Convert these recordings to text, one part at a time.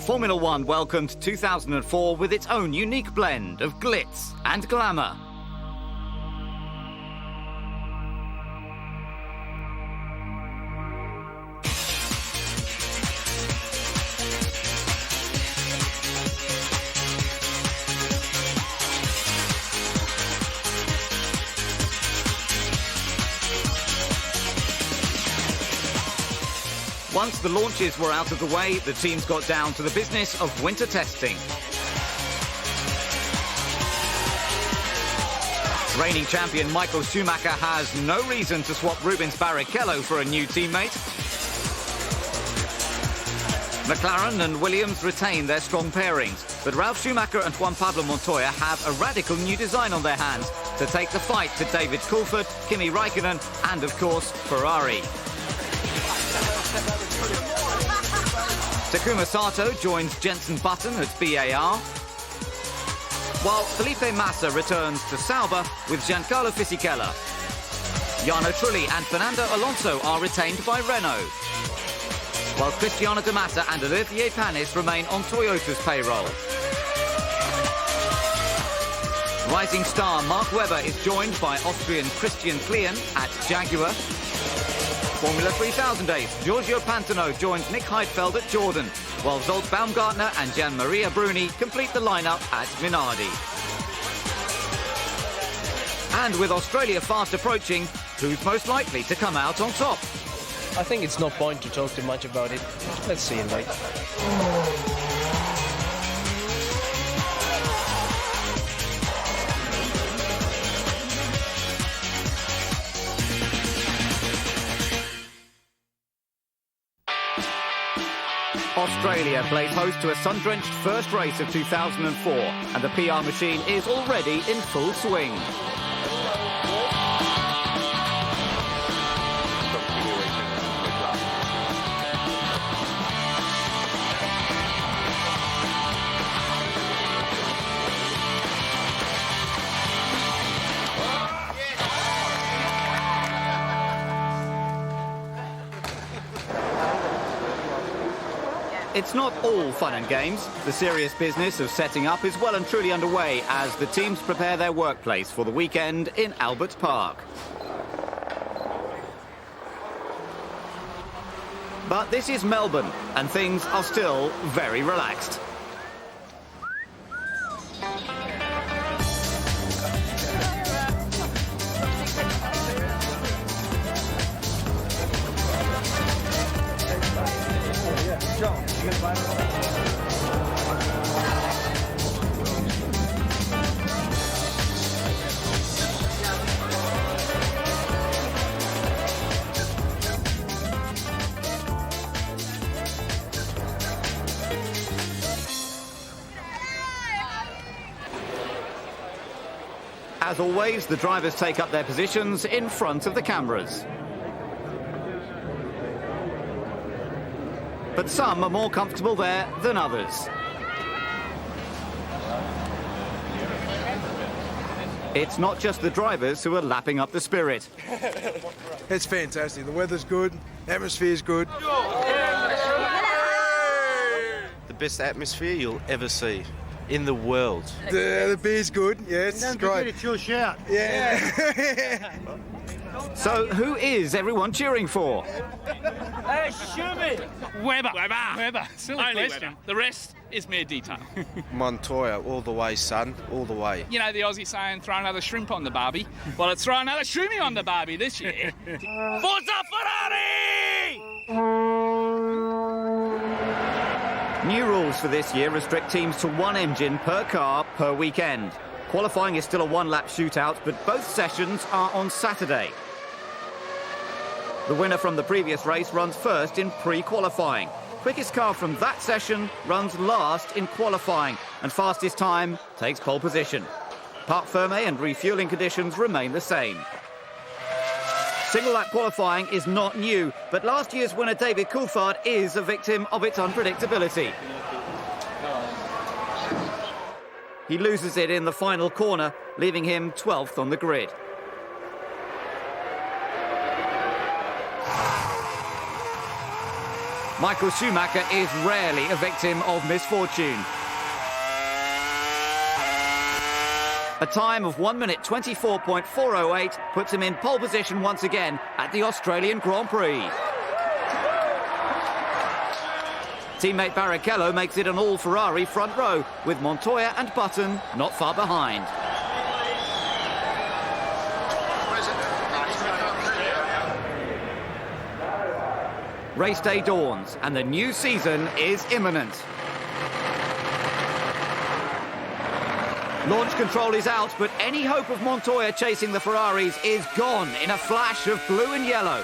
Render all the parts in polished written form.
Formula One welcomed 2004 with its own unique blend of glitz and glamour. Once the launches were out of the way, the teams got down to the business of winter testing. Reigning champion Michael Schumacher has no reason to swap Rubens Barrichello for a new teammate. McLaren and Williams retain their strong pairings, but Ralf Schumacher and Juan Pablo Montoya have a radical new design on their hands to take the fight to David Coulthard, Kimi Raikkonen and, of course, Ferrari. Takuma Sato joins Jenson Button at BAR, while Felipe Massa returns to Sauber with Giancarlo Fisichella. Jarno Trulli and Fernando Alonso are retained by Renault, while Cristiano De Massa and Olivier Panis remain on Toyota's payroll. Rising star Mark Webber is joined by Austrian Christian Klien at Jaguar. Formula 3000 ace Giorgio Pantano joins Nick Heidfeld at Jordan, while Zolt Baumgartner and Gianmaria Bruni complete the lineup at Minardi. And with Australia fast approaching, who's most likely to come out on top? I think it's no point to talk too much about it. Let's see it, mate. Australia plays host to a sun-drenched first race of 2004, and the PR machine is already in full swing. It's not all fun and games. The serious business of setting up is well and truly underway as the teams prepare their workplace for the weekend in Albert Park. But this is Melbourne, and things are still very relaxed. As always, the drivers take up their positions in front of the cameras. But some are more comfortable there than others. It's not just the drivers who are lapping up the spirit. It's fantastic. The weather's good, atmosphere's good. The best atmosphere you'll ever see in the world. The beer's good, yeah, it's great. Don't forget it's your shout. Yeah. So who is everyone cheering for? Schumi! Webber. Silly only question. Webber. The rest is mere detail. Montoya, all the way, son, all the way. You know the Aussie saying, throw another shrimp on the barbie? Well, let's throw another Schumi on the barbie this year. Forza Ferrari! New rules for this year restrict teams to one engine per car per weekend. Qualifying is still a one-lap shootout, but both sessions are on Saturday. The winner from the previous race runs first in pre-qualifying. Quickest car from that session runs last in qualifying, and fastest time takes pole position. Parc ferme and refuelling conditions remain the same. Single-lap qualifying is not new, but last year's winner David Coulthard is a victim of its unpredictability. He loses it in the final corner, leaving him 12th on the grid. Michael Schumacher is rarely a victim of misfortune. A time of 1 minute 24.408 puts him in pole position once again at the Australian Grand Prix. Teammate Barrichello makes it an all-Ferrari front row, with Montoya and Button not far behind. Race day dawns and the new season is imminent. Launch control is out, but any hope of Montoya chasing the Ferraris is gone in a flash of blue and yellow.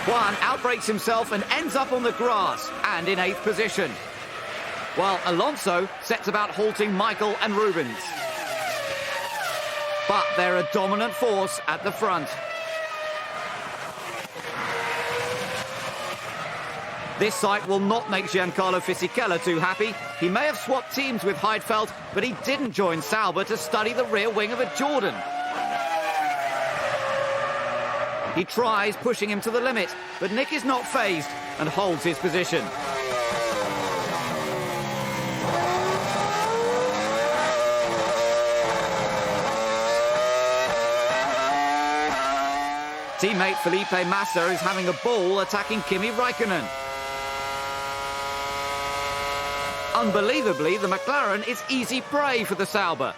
Juan outbrakes himself and ends up on the grass and in 8th position, while Alonso sets about halting Michael and Rubens. But they're a dominant force at the front. This sight will not make Giancarlo Fisichella too happy. He may have swapped teams with Heidfeld, but he didn't join Sauber to study the rear wing of a Jordan. He tries pushing him to the limit, but Nick is not fazed and holds his position. Teammate Felipe Massa is having a ball attacking Kimi Raikkonen. Unbelievably, the McLaren is easy prey for the Sauber.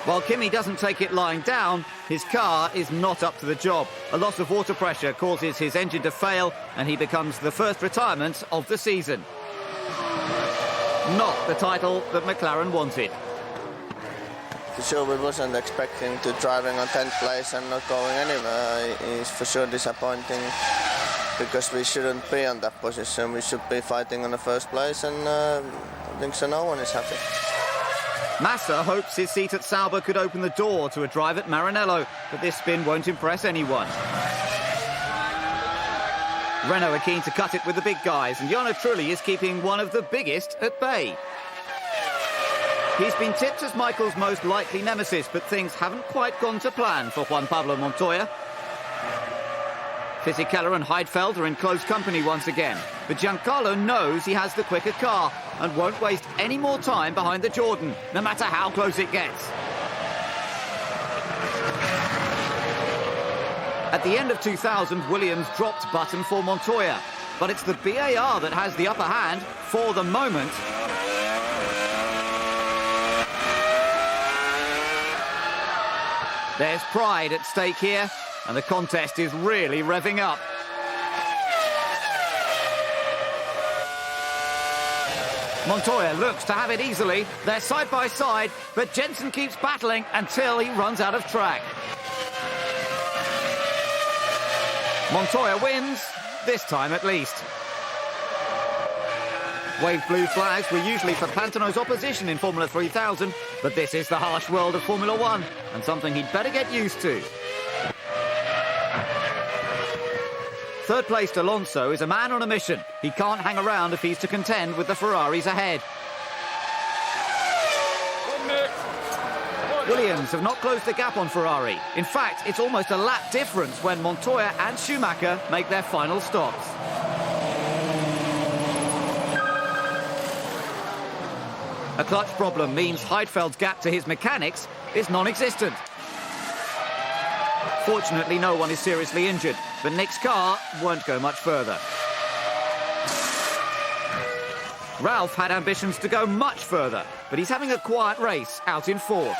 While Kimi doesn't take it lying down, his car is not up to the job. A loss of water pressure causes his engine to fail, and he becomes the first retirement of the season. Not the title that McLaren wanted. For sure, we wasn't expecting to driving on 10th place and not going anywhere. It's for sure disappointing, because we shouldn't be on that position. We should be fighting on the first place, and I think so no one is happy. Massa hopes his seat at Sauber could open the door to a drive at Maranello, but this spin won't impress anyone. Renault are keen to cut it with the big guys, and Jarno Trulli is keeping one of the biggest at bay. He's been tipped as Michael's most likely nemesis, but things haven't quite gone to plan for Juan Pablo Montoya. Fisichella and Heidfeld are in close company once again, but Giancarlo knows he has the quicker car and won't waste any more time behind the Jordan, no matter how close it gets. At the end of 2000, Williams dropped Button for Montoya, but it's the BAR that has the upper hand for the moment. There's pride at stake here, and the contest is really revving up. Montoya looks to have it easily. They're side by side, but Jensen keeps battling until he runs out of track. Montoya wins, this time at least. Wave blue flags were usually for Pantano's opposition in Formula 3000, but this is the harsh world of Formula 1, and something he'd better get used to. Third-placed Alonso is a man on a mission. He can't hang around if he's to contend with the Ferraris ahead. Williams have not closed the gap on Ferrari. In fact, it's almost a lap difference when Montoya and Schumacher make their final stops. A clutch problem means Heidfeld's gap to his mechanics is non-existent. Fortunately, no one is seriously injured, but Nick's car won't go much further. Ralph had ambitions to go much further, but he's having a quiet race out in fourth.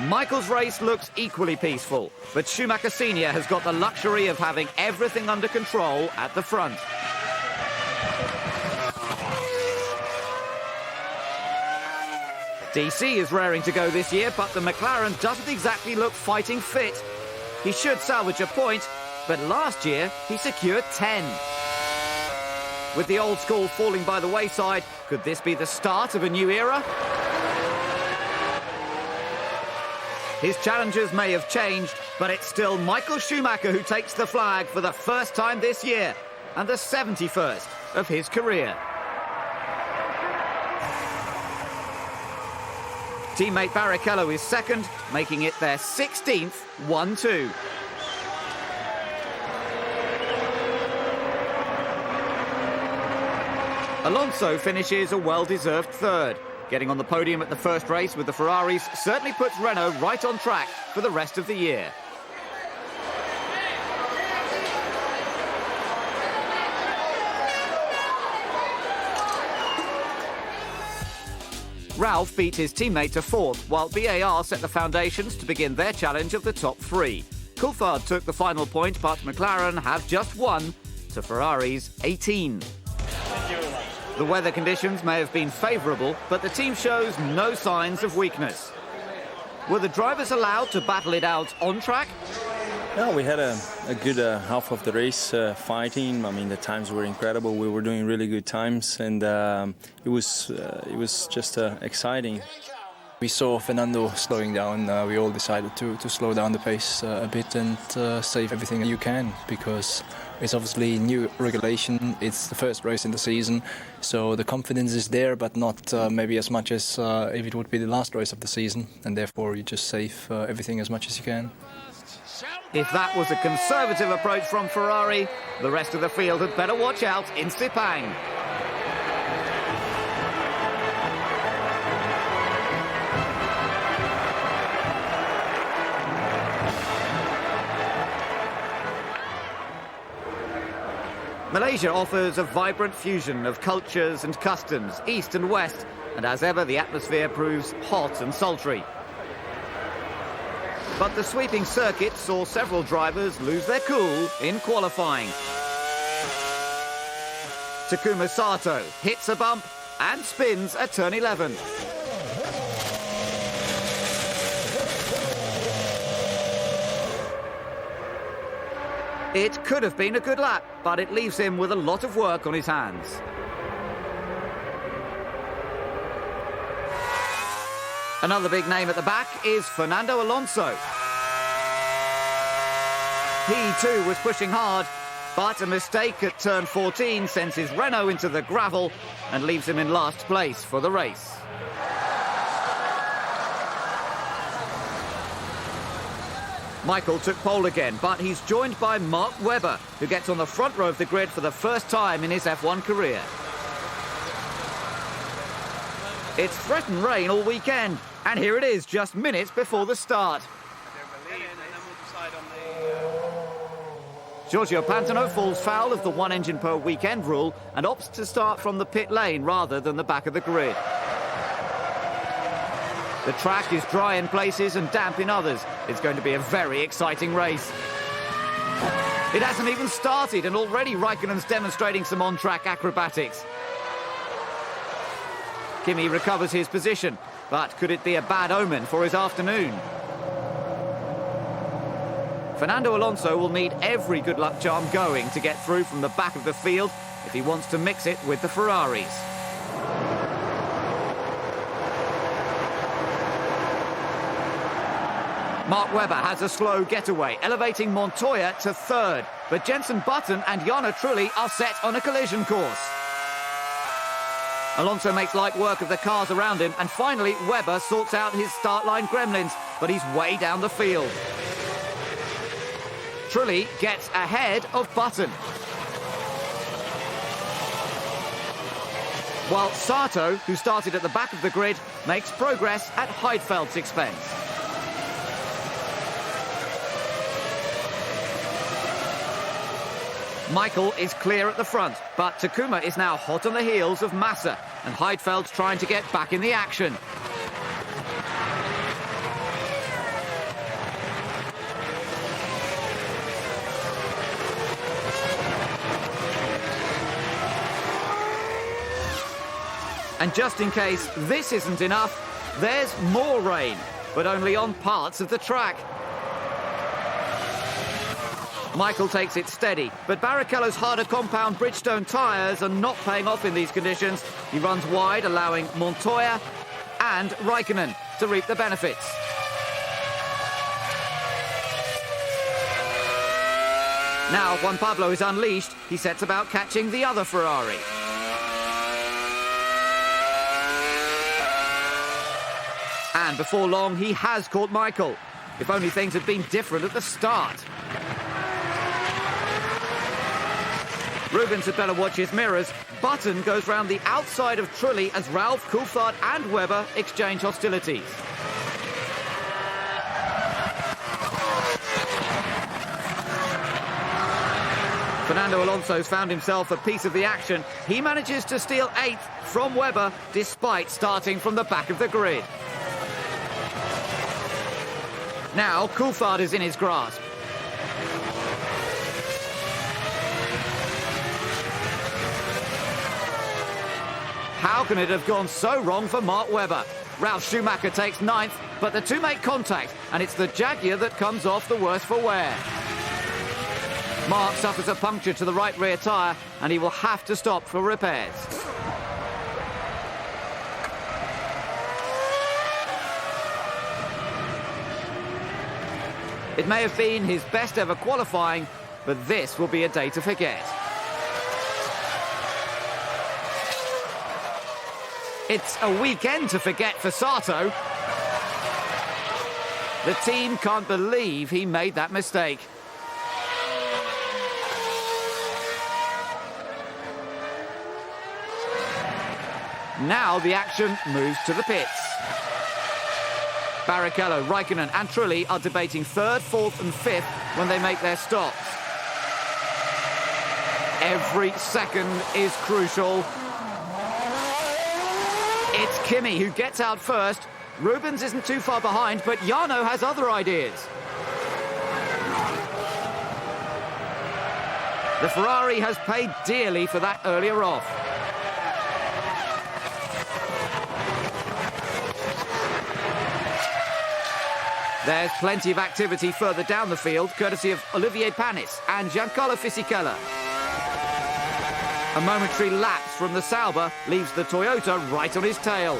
Michael's race looks equally peaceful, but Schumacher Sr. has got the luxury of having everything under control at the front. DC is raring to go this year, but the McLaren doesn't exactly look fighting fit. He should salvage a point, but last year he secured 10. With the old school falling by the wayside, could this be the start of a new era? His challenges may have changed, but it's still Michael Schumacher who takes the flag for the first time this year, and the 71st of his career. Teammate Barrichello is second, making it their 16th 1-2. Alonso finishes a well-deserved third. Getting on the podium at the first race with the Ferraris certainly puts Renault right on track for the rest of the year. Ralph beat his teammate to fourth, while BAR set the foundations to begin their challenge of the top three. Coulthard took the final point, but McLaren have just one to Ferrari's 18. The weather conditions may have been favourable, but the team shows no signs of weakness. Were the drivers allowed to battle it out on track? Yeah, we had a good half of the race fighting. I mean, the times were incredible. We were doing really good times, and it was just exciting. We saw Fernando slowing down. We all decided to slow down the pace a bit and save everything you can, because it's obviously new regulation. It's the first race in the season, so the confidence is there, but not maybe as much as if it would be the last race of the season, and therefore you just save everything as much as you can. If that was a conservative approach from Ferrari, the rest of the field had better watch out in Sepang. Malaysia offers a vibrant fusion of cultures and customs, east and west, and as ever the atmosphere proves hot and sultry. But the sweeping circuit saw several drivers lose their cool in qualifying. Takuma Sato hits a bump and spins at turn 11. It could have been a good lap, but it leaves him with a lot of work on his hands. Another big name at the back is Fernando Alonso. He too was pushing hard, but a mistake at turn 14 sends his Renault into the gravel and leaves him in last place for the race. Michael took pole again, but he's joined by Mark Webber, who gets on the front row of the grid for the first time in his F1 career. It's threatened rain all weekend, and here it is just minutes before the start. Giorgio Pantano falls foul of the one engine per weekend rule and opts to start from the pit lane rather than the back of the grid. The track is dry in places and damp in others. It's going to be a very exciting race. It hasn't even started, and already Raikkonen's demonstrating some on-track acrobatics. Kimi recovers his position, but could it be a bad omen for his afternoon? Fernando Alonso will need every good luck charm going to get through from the back of the field if he wants to mix it with the Ferraris. Mark Webber has a slow getaway, elevating Montoya to third. But Jenson Button and Jarno Trulli are set on a collision course. Alonso makes light work of the cars around him, and finally Webber sorts out his start line gremlins, but he's way down the field. Trulli gets ahead of Button, while Sato, who started at the back of the grid, makes progress at Heidfeld's expense. Michael is clear at the front, but Takuma is now hot on the heels of Massa, and Heidfeld's trying to get back in the action. And just in case this isn't enough, there's more rain, but only on parts of the track. Michael takes it steady, but Barrichello's harder compound Bridgestone tyres are not paying off in these conditions. He runs wide, allowing Montoya and Raikkonen to reap the benefits. Now Juan Pablo is unleashed, he sets about catching the other Ferrari. And before long, he has caught Michael. If only things had been different at the start. Rubens had better watch his mirrors. Button goes round the outside of Trulli as Ralph, Coulthard and Webber exchange hostilities. Fernando Alonso's found himself a piece of the action. He manages to steal 8th from Webber, despite starting from the back of the grid. Now, Coulthard is in his grasp. How can it have gone so wrong for Mark Webber? Ralf Schumacher takes 9th, but the two make contact, and it's the Jaguar that comes off the worse for wear. Mark suffers a puncture to the right rear tyre, and he will have to stop for repairs. It may have been his best ever qualifying, but this will be a day to forget. It's a weekend to forget for Sato. The team can't believe he made that mistake. Now the action moves to the pits. Barrichello, Raikkonen and Trulli are debating 3rd, 4th and 5th when they make their stops. Every second is crucial. It's Kimi who gets out first. Rubens isn't too far behind, but Jarno has other ideas. The Ferrari has paid dearly for that earlier off. There's plenty of activity further down the field, courtesy of Olivier Panis and Giancarlo Fisichella. A momentary lapse from the Sauber leaves the Toyota right on his tail.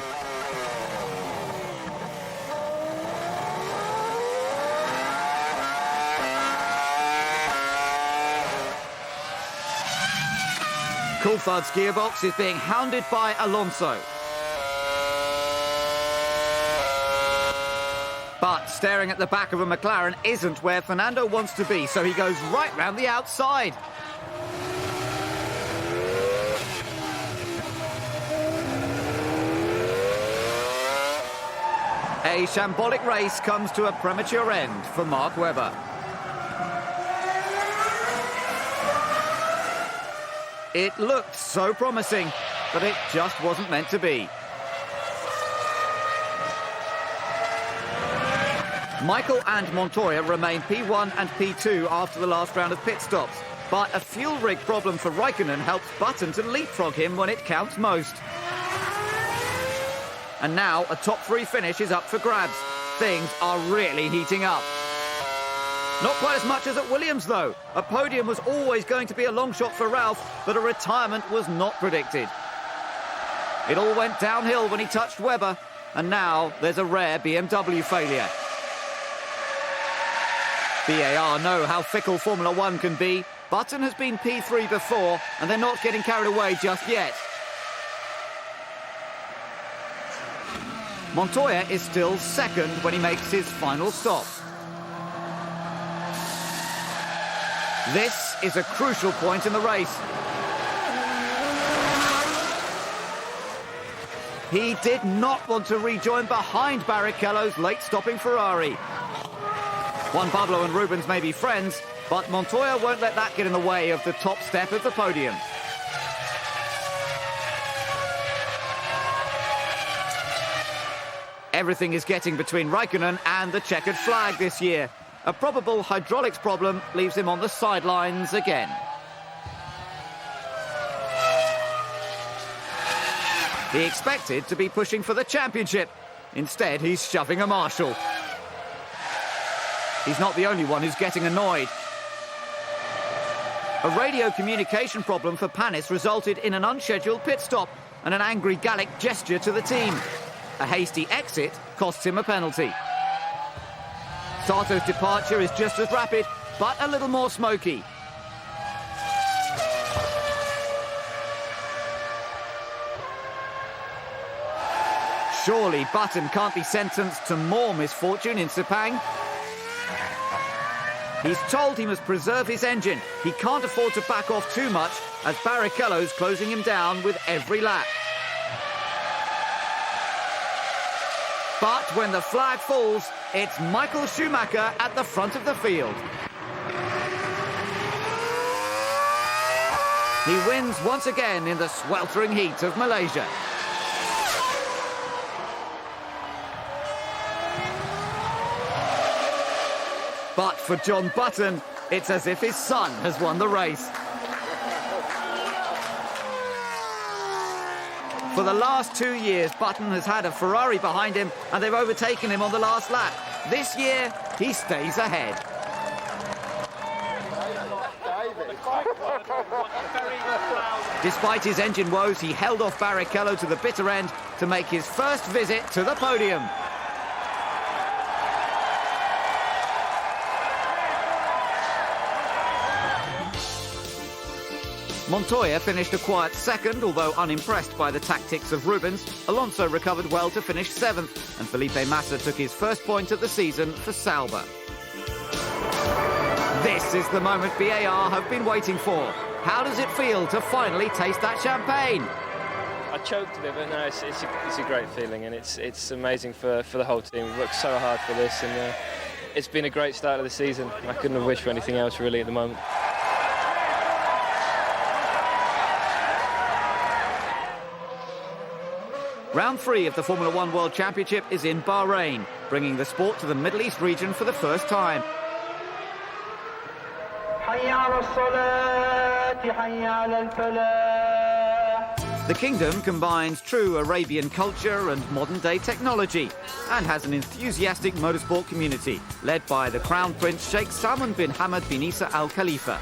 Coulthard's gearbox is being hounded by Alonso. But staring at the back of a McLaren isn't where Fernando wants to be, so he goes right round the outside. A shambolic race comes to a premature end for Mark Webber. It looked so promising, but it just wasn't meant to be. Michael and Montoya remain P1 and P2 after the last round of pit stops, but a fuel rig problem for Raikkonen helps Button to leapfrog him when it counts most. And now a top 3 finish is up for grabs. Things are really heating up. Not quite as much as at Williams, though. A podium was always going to be a long shot for Ralph, but a retirement was not predicted. It all went downhill when he touched Webber, and now there's a rare BMW failure. BAR know how fickle Formula One can be. Button has been P3 before, and they're not getting carried away just yet. Montoya is still 2nd when he makes his final stop. This is a crucial point in the race. He did not want to rejoin behind Barrichello's late-stopping Ferrari. Juan Pablo and Rubens may be friends, but Montoya won't let that get in the way of the top step of the podium. Everything is getting between Raikkonen and the checkered flag this year. A probable hydraulics problem leaves him on the sidelines again. He expected to be pushing for the championship. Instead, he's shoving a marshal. He's not the only one who's getting annoyed. A radio communication problem for Panis resulted in an unscheduled pit stop and an angry Gallic gesture to the team. A hasty exit costs him a penalty. Sato's departure is just as rapid, but a little more smoky. Surely Button can't be sentenced to more misfortune in Sepang. He's told he must preserve his engine. He can't afford to back off too much as Barrichello's closing him down with every lap. But when the flag falls, it's Michael Schumacher at the front of the field. He wins once again in the sweltering heat of Malaysia. But for John Button, it's as if his son has won the race. For the last 2 years, Button has had a Ferrari behind him and they've overtaken him on the last lap. This year, he stays ahead. Despite his engine woes, he held off Barrichello to the bitter end to make his first visit to the podium. Montoya finished a quiet second, although unimpressed by the tactics of Rubens. Alonso recovered well to finish 7th, and Felipe Massa took his first point of the season for Sauber. This is the moment BAR have been waiting for. How does it feel to finally taste that champagne? I choked a bit, but no, it's a great feeling, and it's amazing for the whole team. We've worked so hard for this, and it's been a great start of the season. I couldn't have wished for anything else really at the moment. Round 3 of the Formula 1 World Championship is in Bahrain, bringing the sport to the Middle East region for the first time. The kingdom combines true Arabian culture and modern-day technology and has an enthusiastic motorsport community led by the Crown Prince Sheikh Salman bin Hamad bin Isa Al Khalifa.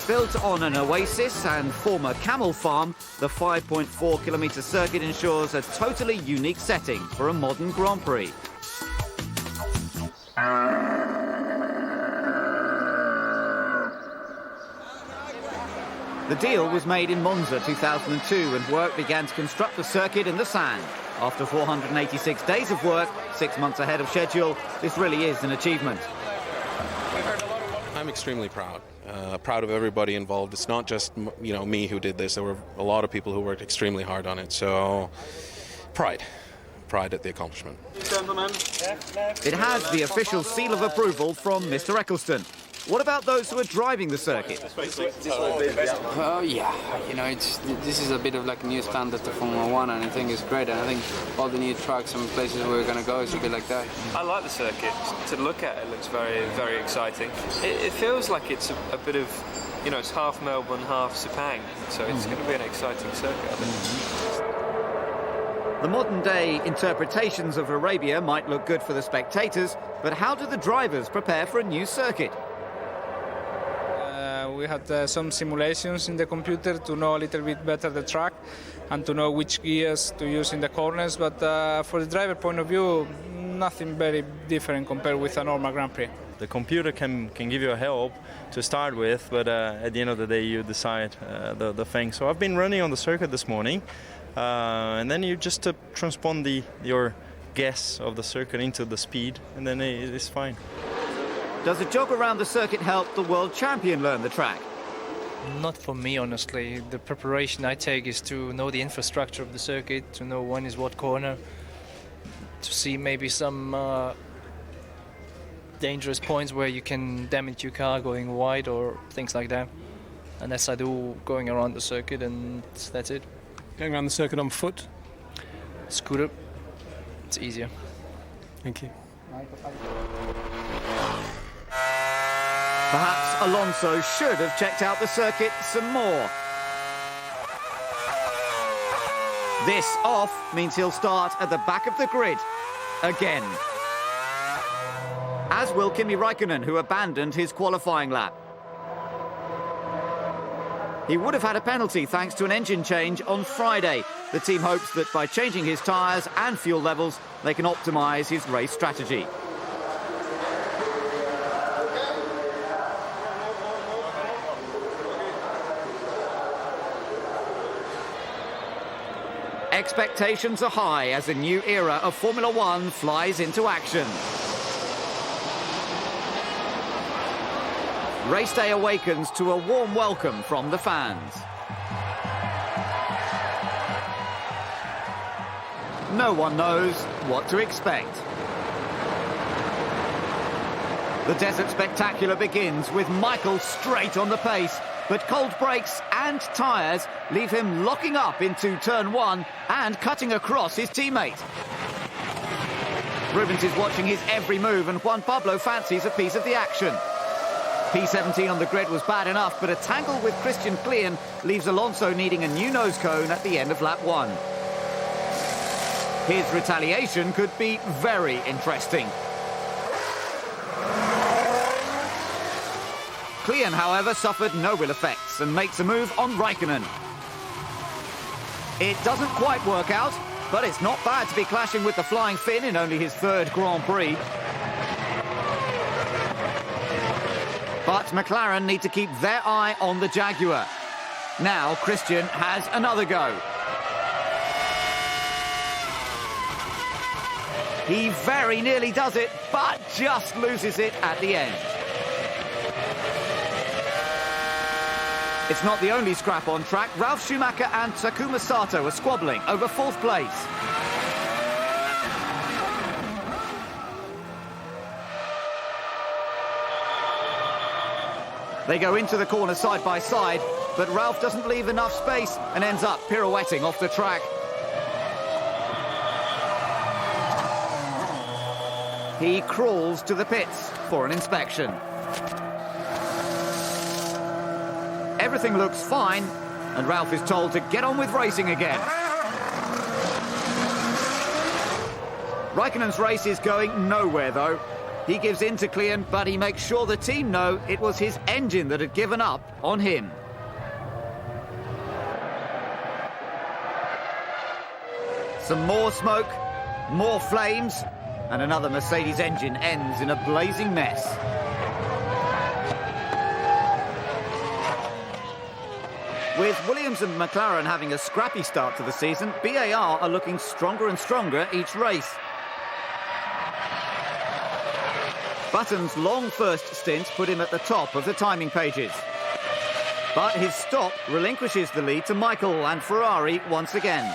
Built on an oasis and former camel farm, the 5.4-kilometre circuit ensures a totally unique setting for a modern Grand Prix. The deal was made in Monza 2002 and work began to construct the circuit in the sand. After 486 days of work, 6 months ahead of schedule, this really is an achievement. I'm extremely proud. Proud of everybody involved. It's not just me who did this. There were a lot of people who worked extremely hard on it. So, pride at the accomplishment. It has the official seal of approval from Mr. Eccleston. What about those who are driving the circuit? Yeah, this is a bit of like a new standard to Formula 1, and I think it's great. And I think all the new tracks and places we're going to go is a bit like that. I like the circuit. To look at it looks very, very exciting. It feels like it's a bit of, it's half Melbourne, half Sepang, so it's going to be an exciting circuit, I think. The modern-day interpretations of Arabia might look good for the spectators, but how do the drivers prepare for a new circuit? We had some simulations in the computer to know a little bit better the track and to know which gears to use in the corners, but for the driver point of view, nothing very different compared with a normal Grand Prix. The computer can give you a help to start with, but at the end of the day you decide the thing. So I've been running on the circuit this morning, and then you just transpond your guess of the circuit into the speed, and then it is fine. Does a jog around the circuit help the world champion learn the track? Not for me, honestly. The preparation I take is to know the infrastructure of the circuit, to know when is what corner, to see maybe some dangerous points where you can damage your car going wide or things like that. And that's I do going around the circuit, and that's it. Going around the circuit on foot? Scooter. It's easier. Thank you. Perhaps Alonso should have checked out the circuit some more. This off means he'll start at the back of the grid again. As will Kimi Raikkonen, who abandoned his qualifying lap. He would have had a penalty thanks to an engine change on Friday. The team hopes that by changing his tyres and fuel levels, they can optimise his race strategy. Expectations are high as a new era of Formula One flies into action. Race day awakens to a warm welcome from the fans. No one knows what to expect. The Desert Spectacular begins with Michael straight on the pace, but cold brakes and tyres leave him locking up into turn 1 and cutting across his teammate. Rubens is watching his every move, and Juan Pablo fancies a piece of the action. P17 on the grid was bad enough, but a tangle with Christian Klien leaves Alonso needing a new nose cone at the end of lap 1. His retaliation could be very interesting. Klien, however, suffered no real effects and makes a move on Raikkonen. It doesn't quite work out, but it's not bad to be clashing with the Flying Finn in only his 3rd Grand Prix. But McLaren need to keep their eye on the Jaguar. Now Christian has another go. He very nearly does it, but just loses it at the end. It's not the only scrap on track. Ralf Schumacher and Takuma Sato are squabbling over 4th place. They go into the corner side by side, but Ralf doesn't leave enough space and ends up pirouetting off the track. He crawls to the pits for an inspection. Everything looks fine, and Ralf is told to get on with racing again. Raikkonen's race is going nowhere, though. He gives in to Klien, but he makes sure the team know it was his engine that had given up on him. Some more smoke, more flames, and another Mercedes engine ends in a blazing mess. With Williams and McLaren having a scrappy start to the season, BAR are looking stronger and stronger each race. Button's long first stint put him at the top of the timing pages. But his stop relinquishes the lead to Michael and Ferrari once again.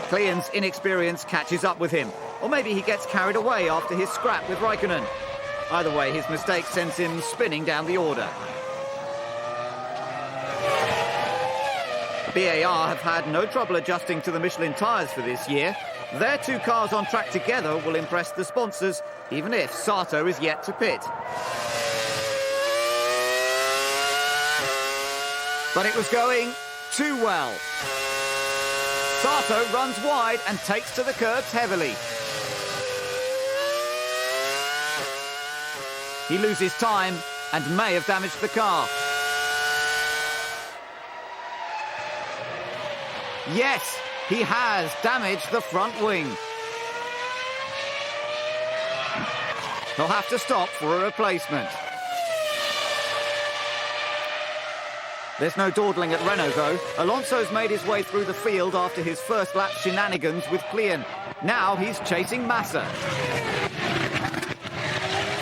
Klien's inexperience catches up with him, or maybe he gets carried away after his scrap with Raikkonen. Either way, his mistake sends him spinning down the order. BAR have had no trouble adjusting to the Michelin tyres for this year. Their 2 cars on track together will impress the sponsors, even if Sato is yet to pit. But it was going too well. Sato runs wide and takes to the curbs heavily. He loses time and may have damaged the car. Yes, he has damaged the front wing. He'll have to stop for a replacement. There's no dawdling at Renault, though. Alonso's made his way through the field after his first lap shenanigans with Klien. Now he's chasing Massa.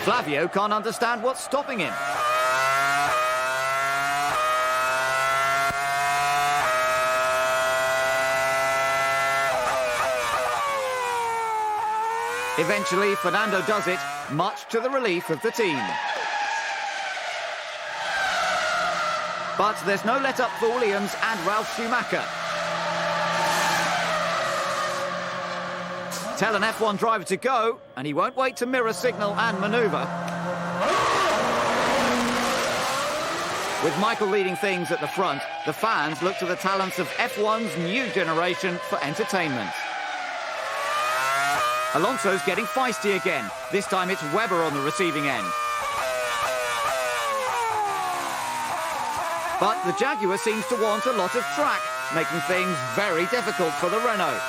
Flavio can't understand what's stopping him. Eventually, Fernando does it, much to the relief of the team. But there's no let-up for Williams and Ralf Schumacher. Tell an F1 driver to go, and he won't wait to mirror signal and manoeuvre. With Michael leading things at the front, the fans look to the talents of F1's new generation for entertainment. Alonso's getting feisty again. This time it's Webber on the receiving end. But the Jaguar seems to want a lot of track, making things very difficult for the Renault.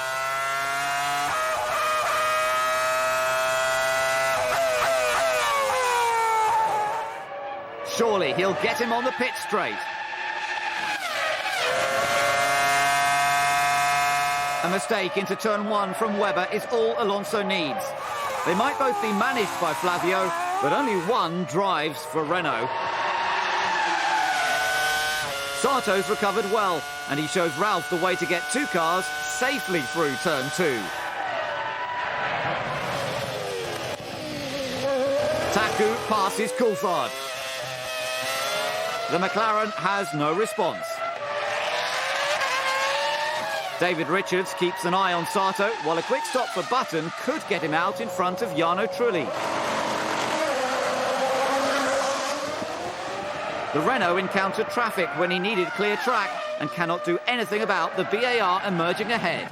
Surely he'll get him on the pit straight. A mistake into turn 1 from Webber is all Alonso needs. They might both be managed by Flavio, but only one drives for Renault. Sato's recovered well, and he shows Ralph the way to get two cars safely through turn 2. Taku passes Coulthard. The McLaren has no response. David Richards keeps an eye on Sato, while a quick stop for Button could get him out in front of Jarno Trulli. The Renault encountered traffic when he needed clear track and cannot do anything about the BAR emerging ahead.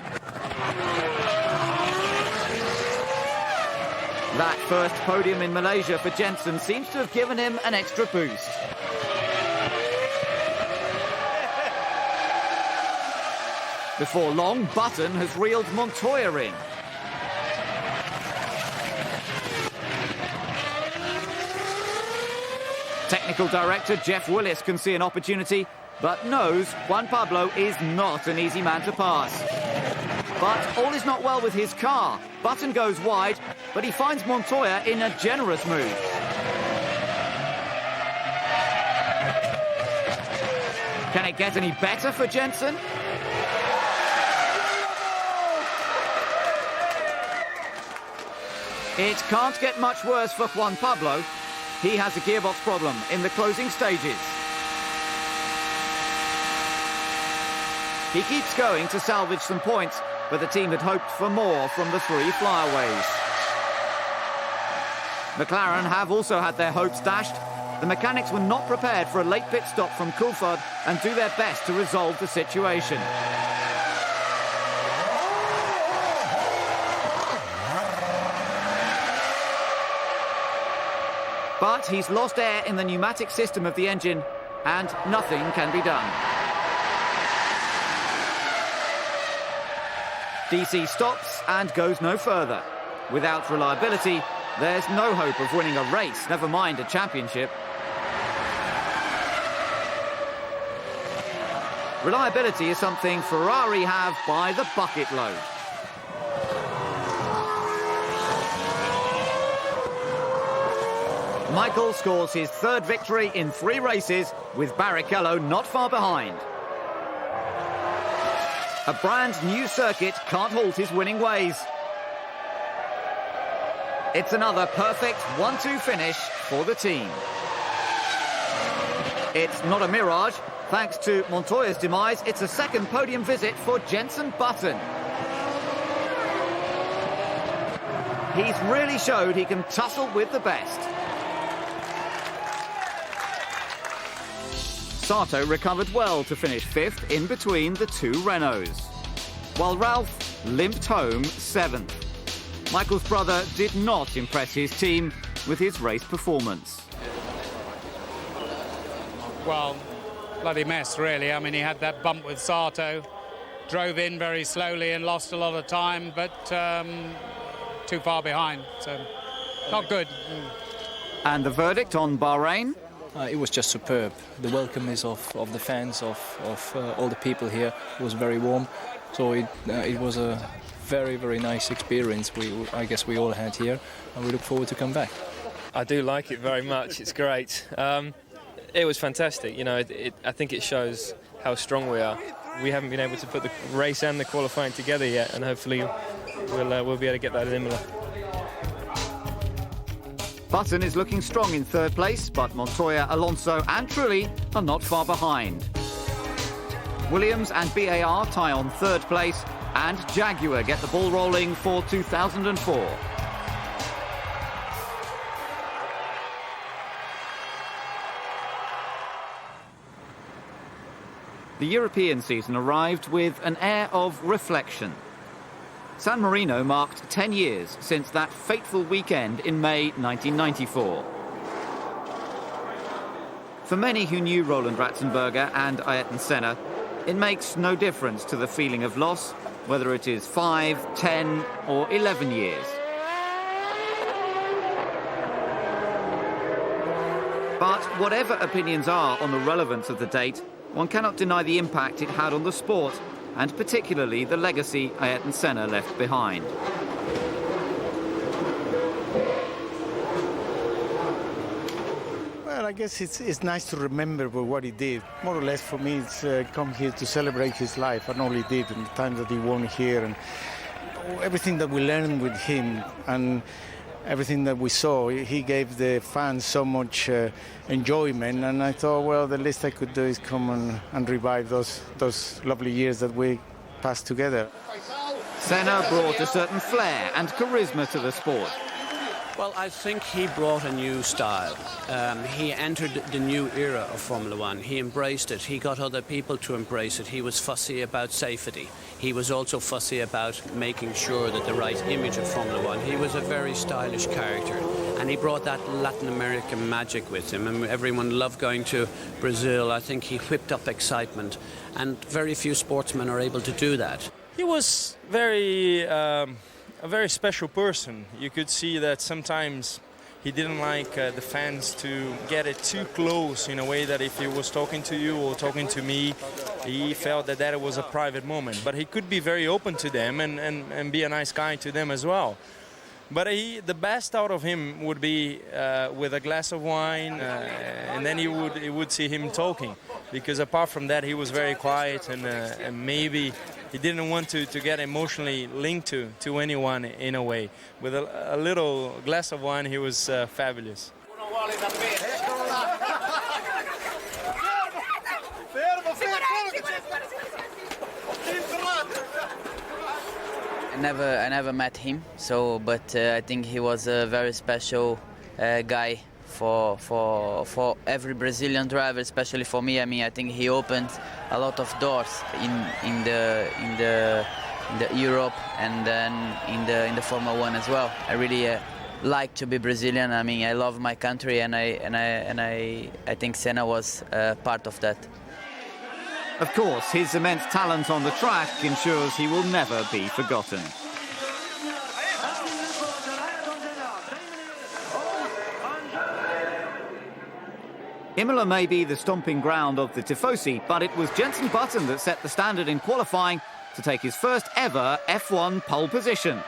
That first podium in Malaysia for Jensen seems to have given him an extra boost. Before long, Button has reeled Montoya in. Technical director Jeff Willis can see an opportunity, but knows Juan Pablo is not an easy man to pass. But all is not well with his car. Button goes wide, but he finds Montoya in a generous move. Can it get any better for Jensen? It can't get much worse for Juan Pablo. He has a gearbox problem in the closing stages. He keeps going to salvage some points, but the team had hoped for more from the three flyaways. McLaren have also had their hopes dashed. The mechanics were not prepared for a late pit stop from Coulthard and do their best to resolve the situation. But he's lost air in the pneumatic system of the engine, and nothing can be done. DC stops and goes no further. Without reliability, there's no hope of winning a race, never mind a championship. Reliability is something Ferrari have by the bucket load. Michael scores his third victory in 3 races, with Barrichello not far behind. A brand new circuit can't halt his winning ways. It's another perfect 1-2 finish for the team. It's not a mirage. Thanks to Montoya's demise, it's a second podium visit for Jensen Button. He's really showed he can tussle with the best. Sato recovered well to finish 5th in between the two Renaults, while Ralph limped home 7th. Michael's brother did not impress his team with his race performance. Well, bloody mess, really. I mean, he had that bump with Sato, drove in very slowly and lost a lot of time, but too far behind, so not good. And the verdict on Bahrain? It was just superb. The welcome is of the fans, of all the people here was very warm. So it was a very, very nice experience I guess we all had here, and we look forward to come back. I do like it very much. It's great. It was fantastic. You know, I think it shows how strong we are. We haven't been able to put the race and the qualifying together yet, and hopefully we'll be able to get that in Imola. Button is looking strong in 3rd place, but Montoya, Alonso and Trulli are not far behind. Williams and BAR tie on 3rd place, and Jaguar get the ball rolling for 2004. The European season arrived with an air of reflection. San Marino marked 10 years since that fateful weekend in May 1994. For many who knew Roland Ratzenberger and Ayrton Senna, it makes no difference to the feeling of loss, whether it is 5, 10 or 11 years. But whatever opinions are on the relevance of the date, one cannot deny the impact it had on the sport and particularly the legacy Ayrton Senna left behind. Well, I guess it's nice to remember what he did. More or less for me, it's come here to celebrate his life and all he did and the time that he won here and everything that we learned with him and everything that we saw. He gave the fans so much enjoyment, and I thought, well, the least I could do is come and revive those lovely years that we passed together. Senna brought a certain flair and charisma to the sport. Well, I think he brought a new style. He entered the new era of Formula One. He embraced it. He got other people to embrace it. He was fussy about safety. He was also fussy about making sure that the right image of Formula One. He was a very stylish character, and he brought that Latin American magic with him. And everyone loved going to Brazil. I think he whipped up excitement, and very few sportsmen are able to do that. He was a very special person. You could see that sometimes he didn't like the fans to get it too close, in a way that if he was talking to you or talking to me, he felt that was a private moment. But he could be very open to them and be a nice guy to them as well. But the best out of him would be with a glass of wine, and then you would see him talking. Because apart from that, he was very quiet, and maybe he didn't want to get emotionally linked to anyone in a way. With a little glass of wine, he was fabulous. I never met him, but I think he was a very special guy for every Brazilian driver, especially for me. I mean, I think he opened a lot of doors in the Europe and then in the Formula One as well. I really like to be Brazilian. I mean, I love my country, and I think Senna was part of that. Of course, his immense talent on the track ensures he will never be forgotten. Imola may be the stomping ground of the Tifosi, but it was Jenson Button that set the standard in qualifying to take his first ever F1 pole position.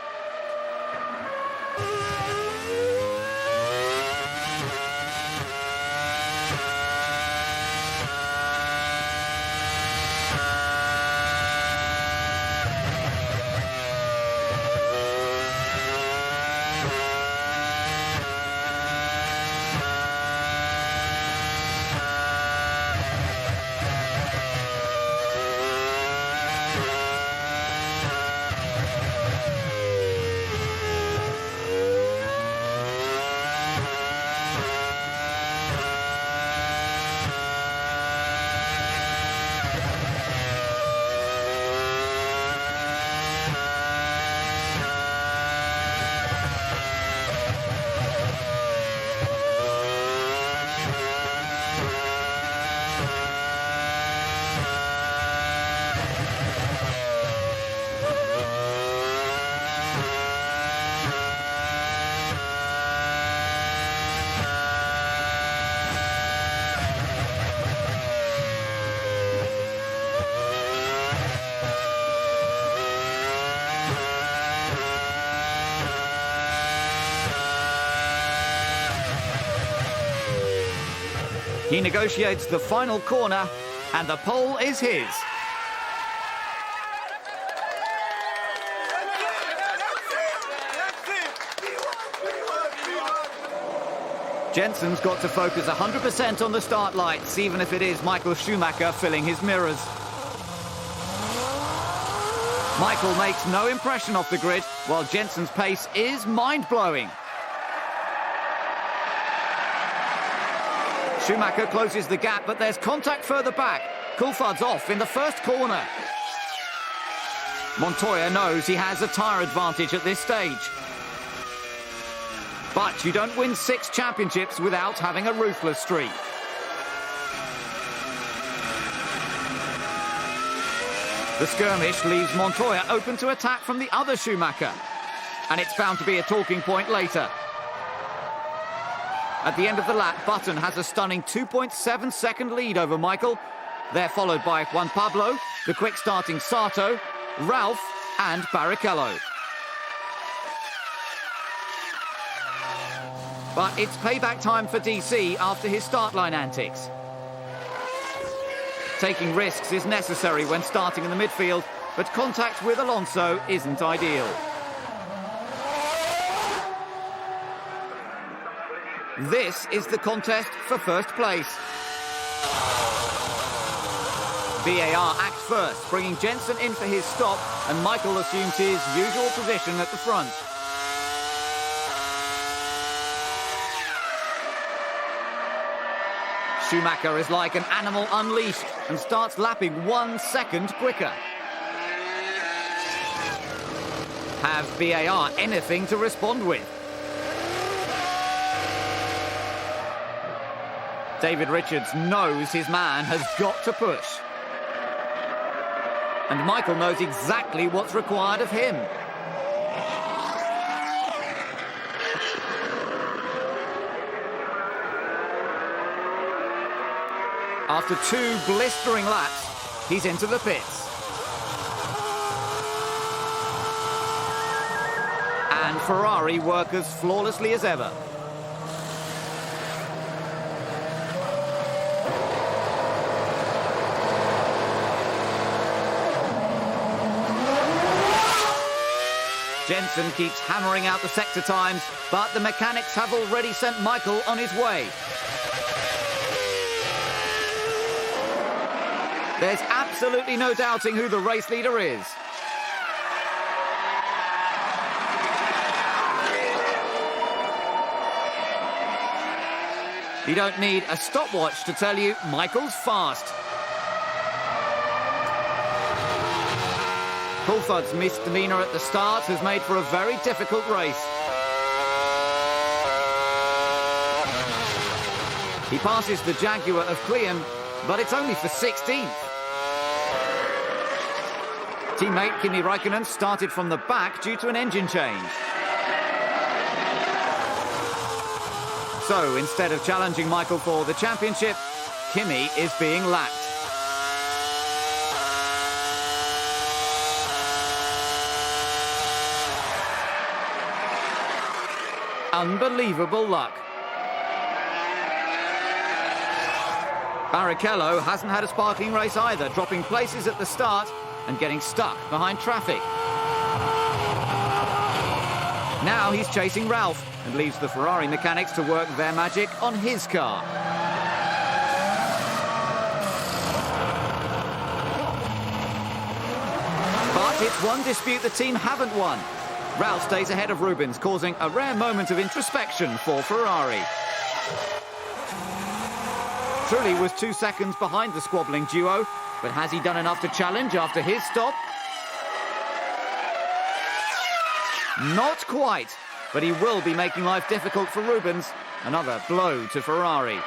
He negotiates the final corner, and the pole is his. Jenson's got to focus 100% on the start lights, even if it is Michael Schumacher filling his mirrors. Michael makes no impression off the grid, while Jenson's pace is mind-blowing. Schumacher closes the gap, but there's contact further back. Coulthard's off in the first corner. Montoya knows he has a tyre advantage at this stage. But you don't win 6 championships without having a ruthless streak. The skirmish leaves Montoya open to attack from the other Schumacher. And it's bound to be a talking point later. At the end of the lap, Button has a stunning 2.7-second lead over Michael. They're followed by Juan Pablo, the quick-starting Sato, Ralph and Barrichello. But it's payback time for DC after his start line antics. Taking risks is necessary when starting in the midfield, but contact with Alonso isn't ideal. This is the contest for first place. VAR acts first, bringing Jensen in for his stop, and Michael assumes his usual position at the front. Schumacher is like an animal unleashed and starts lapping 1 second quicker. Have VAR anything to respond with? David Richards knows his man has got to push. And Michael knows exactly what's required of him. After 2 blistering laps, he's into the pits. And Ferrari work as flawlessly as ever. Jensen keeps hammering out the sector times, but the mechanics have already sent Michael on his way. There's absolutely no doubting who the race leader is. You don't need a stopwatch to tell you Michael's fast. Coulthard's misdemeanour at the start has made for a very difficult race. He passes the Jaguar of Cleon, but it's only for 16th. Teammate Kimi Räikkönen started from the back due to an engine change. So instead of challenging Michael for the championship, Kimi is being lapped. Unbelievable luck. Barrichello hasn't had a sparkling race either, dropping places at the start and getting stuck behind traffic. Now he's chasing Ralph and leaves the Ferrari mechanics to work their magic on his car. But it's one dispute the team haven't won. Ralph stays ahead of Rubens, causing a rare moment of introspection for Ferrari. Trulli was 2 seconds behind the squabbling duo, but has he done enough to challenge after his stop? Not quite, but he will be making life difficult for Rubens. Another blow to Ferrari.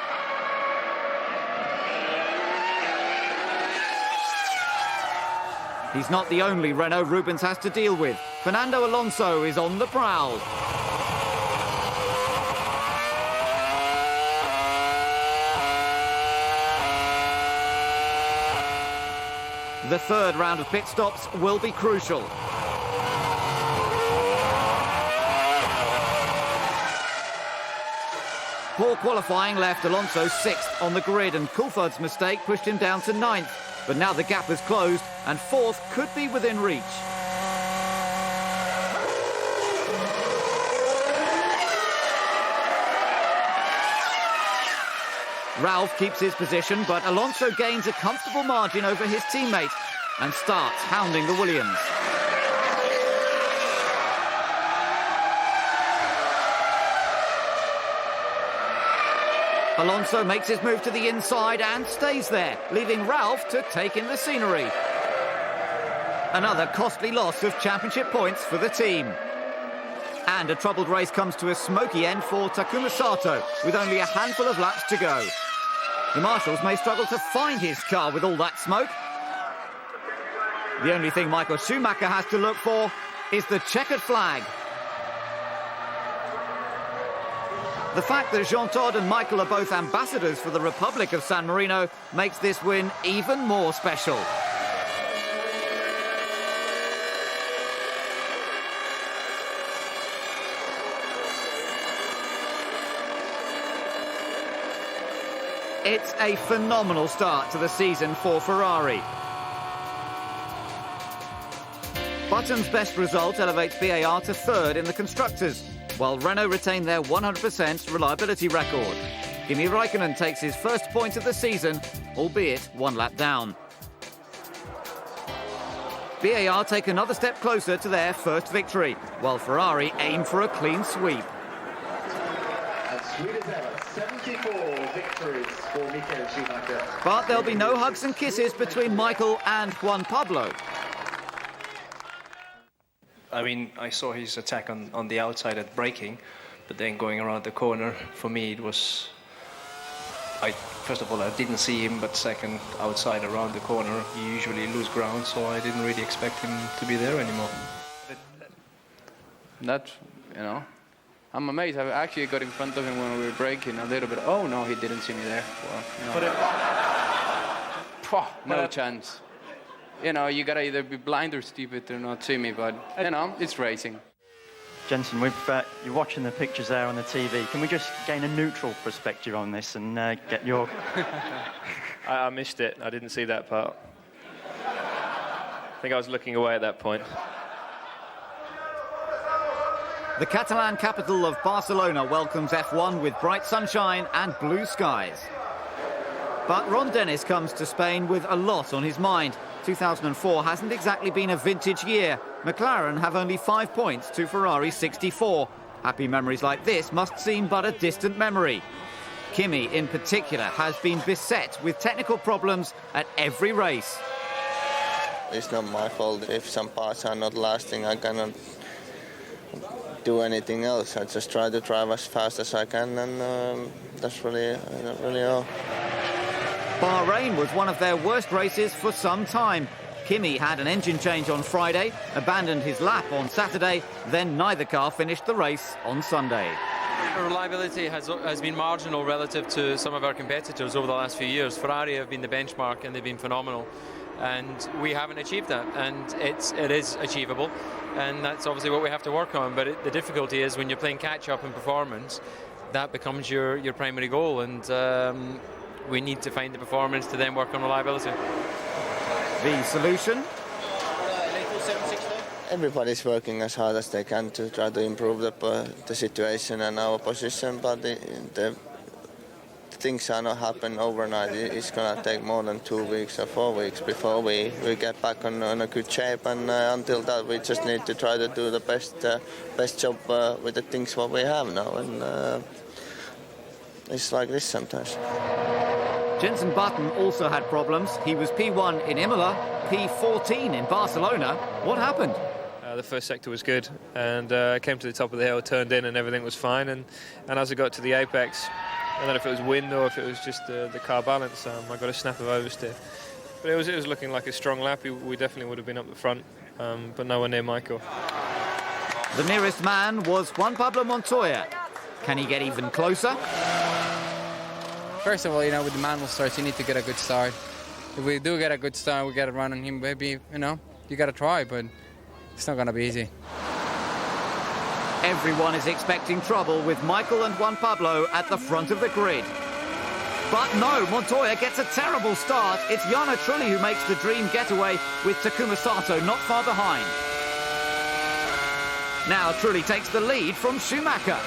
He's not the only Renault Rubens has to deal with. Fernando Alonso is on the prowl. The third round of pit stops will be crucial. Poor qualifying left Alonso 6th on the grid, and Coulthard's mistake pushed him down to 9th. But now the gap has closed, and 4th could be within reach. Ralph keeps his position, but Alonso gains a comfortable margin over his teammate and starts hounding the Williams. Alonso makes his move to the inside and stays there, leaving Ralph to take in the scenery. Another costly loss of championship points for the team. And a troubled race comes to a smoky end for Takuma Sato, with only a handful of laps to go. The marshals may struggle to find his car with all that smoke. The only thing Michael Schumacher has to look for is the checkered flag. The fact that Jean Todt and Michael are both ambassadors for the Republic of San Marino makes this win even more special. It's a phenomenal start to the season for Ferrari. Button's best result elevates BAR to third in the Constructors, while Renault retain their 100% reliability record. Kimi Raikkonen takes his first point of the season, albeit one lap down. BAR take another step closer to their first victory, while Ferrari aim for a clean sweep. As sweet as ever, 74 victories for Michael Schumacher. But there'll be no hugs and kisses between Michael and Juan Pablo. I mean, I saw his attack on the outside at braking, but then going around the corner, for me it was... First of all, I didn't see him, but second, outside around the corner, he usually lose ground, so I didn't really expect him to be there anymore. That, you know, I'm amazed. I actually got in front of him when we were braking a little bit. Oh, no, he didn't see me there. Well, you know. No chance. You know, you gotta either be blind or stupid to not see me, but, you know, it's racing. Jensen, you're watching the pictures there on the TV. Can we just gain a neutral perspective on this and get your... I missed it. I didn't see that part. I think I was looking away at that point. The Catalan capital of Barcelona welcomes F1 with bright sunshine and blue skies. But Ron Dennis comes to Spain with a lot on his mind. 2004 hasn't exactly been a vintage year. McLaren have only 5 points to Ferrari's 64. Happy memories like this must seem but a distant memory. Kimi, in particular, has been beset with technical problems at every race. It's not my fault. If some parts are not lasting, I cannot do anything else. I just try to drive as fast as I can, and that's really all. Bahrain was one of their worst races for some time. Kimi had an engine change on Friday, abandoned his lap on Saturday, then neither car finished the race on Sunday. Reliability has been marginal relative to some of our competitors over the last few years. Ferrari have been the benchmark and they've been phenomenal. And we haven't achieved that, and it is achievable, and that's obviously what we have to work on. But the difficulty is when you're playing catch-up in performance, that becomes your primary goal, and we need to find the performance to then work on reliability. The solution? Everybody's working as hard as they can to try to improve the situation and our position, but the things are not happening overnight. It's going to take more than 2 weeks or 4 weeks before we get back on a good shape, and until that we just need to try to do the best job with the things what we have now, and it's like this sometimes. Jenson Button also had problems. He was P1 in Imola, P14 in Barcelona. What happened? The first sector was good, and I came to the top of the hill, turned in, and everything was fine. And as I got to the apex, I don't know if it was wind or if it was just the car balance, I got a snap of oversteer. But it was looking like a strong lap. We definitely would have been up the front, but nowhere near Michael. The nearest man was Juan Pablo Montoya. Can he get even closer? First of all, with the manual starts, you need to get a good start. If we do get a good start, we get a run on him, maybe, you got to try, but it's not going to be easy. Everyone is expecting trouble with Michael and Juan Pablo at the front of the grid. But no, Montoya gets a terrible start. It's Jarno Trulli who makes the dream getaway with Takuma Sato not far behind. Now Trulli takes the lead from Schumacher.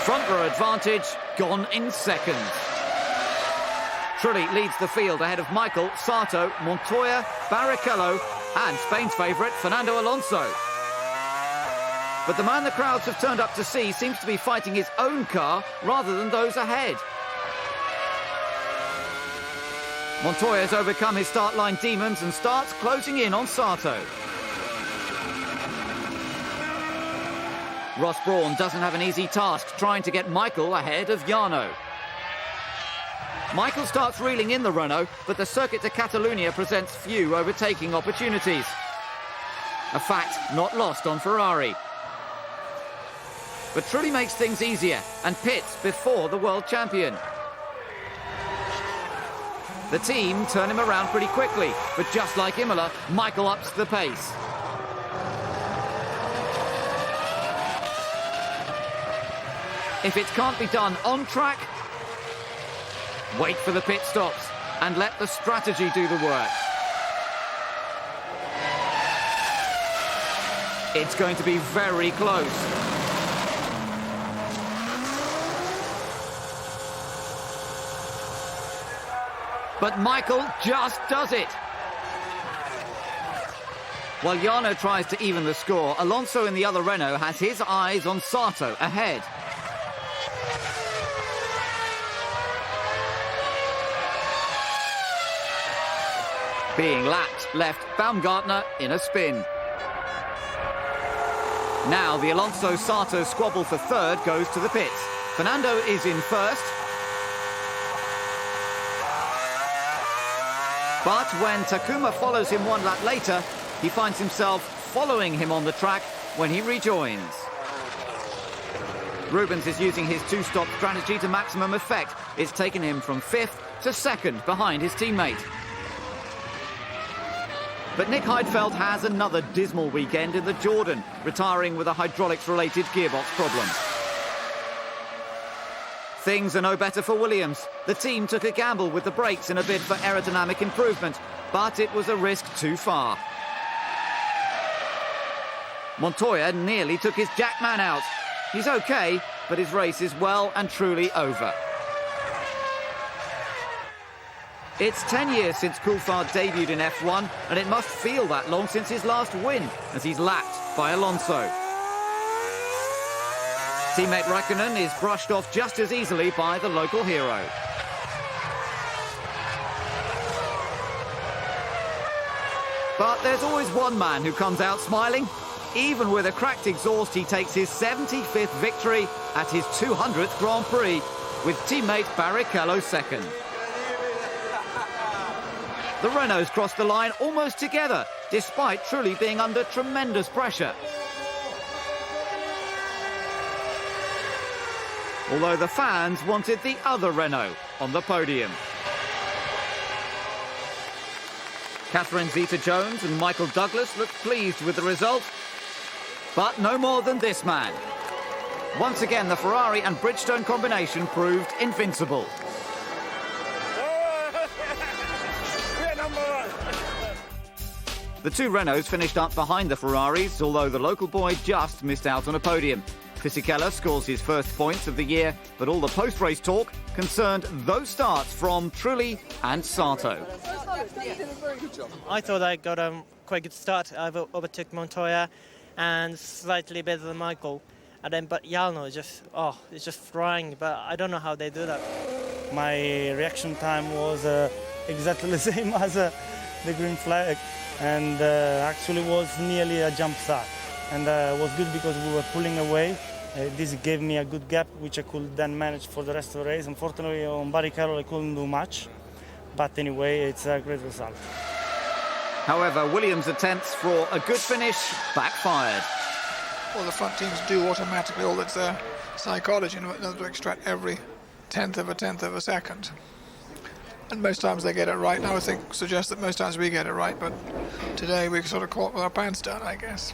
Front row advantage gone in seconds. Trulli leads the field ahead of Michael, Sato, Montoya, Barrichello and Spain's favourite Fernando Alonso. But the man the crowds have turned up to see seems to be fighting his own car rather than those ahead. Montoya's overcome his start line demons and starts closing in on Sato. Ross Brawn doesn't have an easy task trying to get Michael ahead of Jarno. Michael starts reeling in the Renault, but the circuit to Catalunya presents few overtaking opportunities. A fact not lost on Ferrari. But Trulli makes things easier and pits before the world champion. The team turn him around pretty quickly, but just like Imola, Michael ups the pace. If it can't be done on track, Wait for the pit stops and let the strategy do the work. It's going to be very close. But Michael just does it. While Jarno tries to even the score, Alonso in the other Renault has his eyes on Sato ahead. Being lapped left Baumgartner in a spin. Now the Alonso-Sato squabble for third goes to the pits. Fernando is in first. But when Takuma follows him one lap later, he finds himself following him on the track when he rejoins. Rubens is using his two-stop strategy to maximum effect. It's taken him from 5th to 2nd behind his teammate. But Nick Heidfeld has another dismal weekend in the Jordan, retiring with a hydraulics-related gearbox problem. Things are no better for Williams. The team took a gamble with the brakes in a bid for aerodynamic improvement, but it was a risk too far. Montoya nearly took his jackman out. He's okay, but his race is well and truly over. It's 10 years since Coulthard debuted in F1, and it must feel that long since his last win, as he's lapped by Alonso. Teammate Raikkonen is brushed off just as easily by the local hero. But there's always one man who comes out smiling. Even with a cracked exhaust, he takes his 75th victory at his 200th Grand Prix, with teammate Barrichello second. The Renaults crossed the line almost together, despite truly being under tremendous pressure. Although the fans wanted the other Renault on the podium. Catherine Zeta-Jones and Michael Douglas looked pleased with the result, but no more than this man. Once again, the Ferrari and Bridgestone combination proved invincible. The two Renaults finished up behind the Ferraris, although the local boy just missed out on a podium. Fisichella scores his first points of the year, but all the post-race talk concerned those starts from Trulli and Sato. I thought I got a quite good start. I overtook Montoya and slightly better than Michael. And then, but Jarno is just flying, but I don't know how they do that. My reaction time was exactly the same as the green flag, and actually was nearly a jump start. And it was good because we were pulling away. This gave me a good gap, which I could then manage for the rest of the race. Unfortunately, on Barrichello, I couldn't do much. But anyway, it's a great result. However, Williams' attempts for a good finish backfired. Well, the front teams do automatically all that's their psychology in order to extract every tenth of a second. And most times they get it right. And I would suggest that most times we get it right, but today we sort of caught with our pants down, I guess.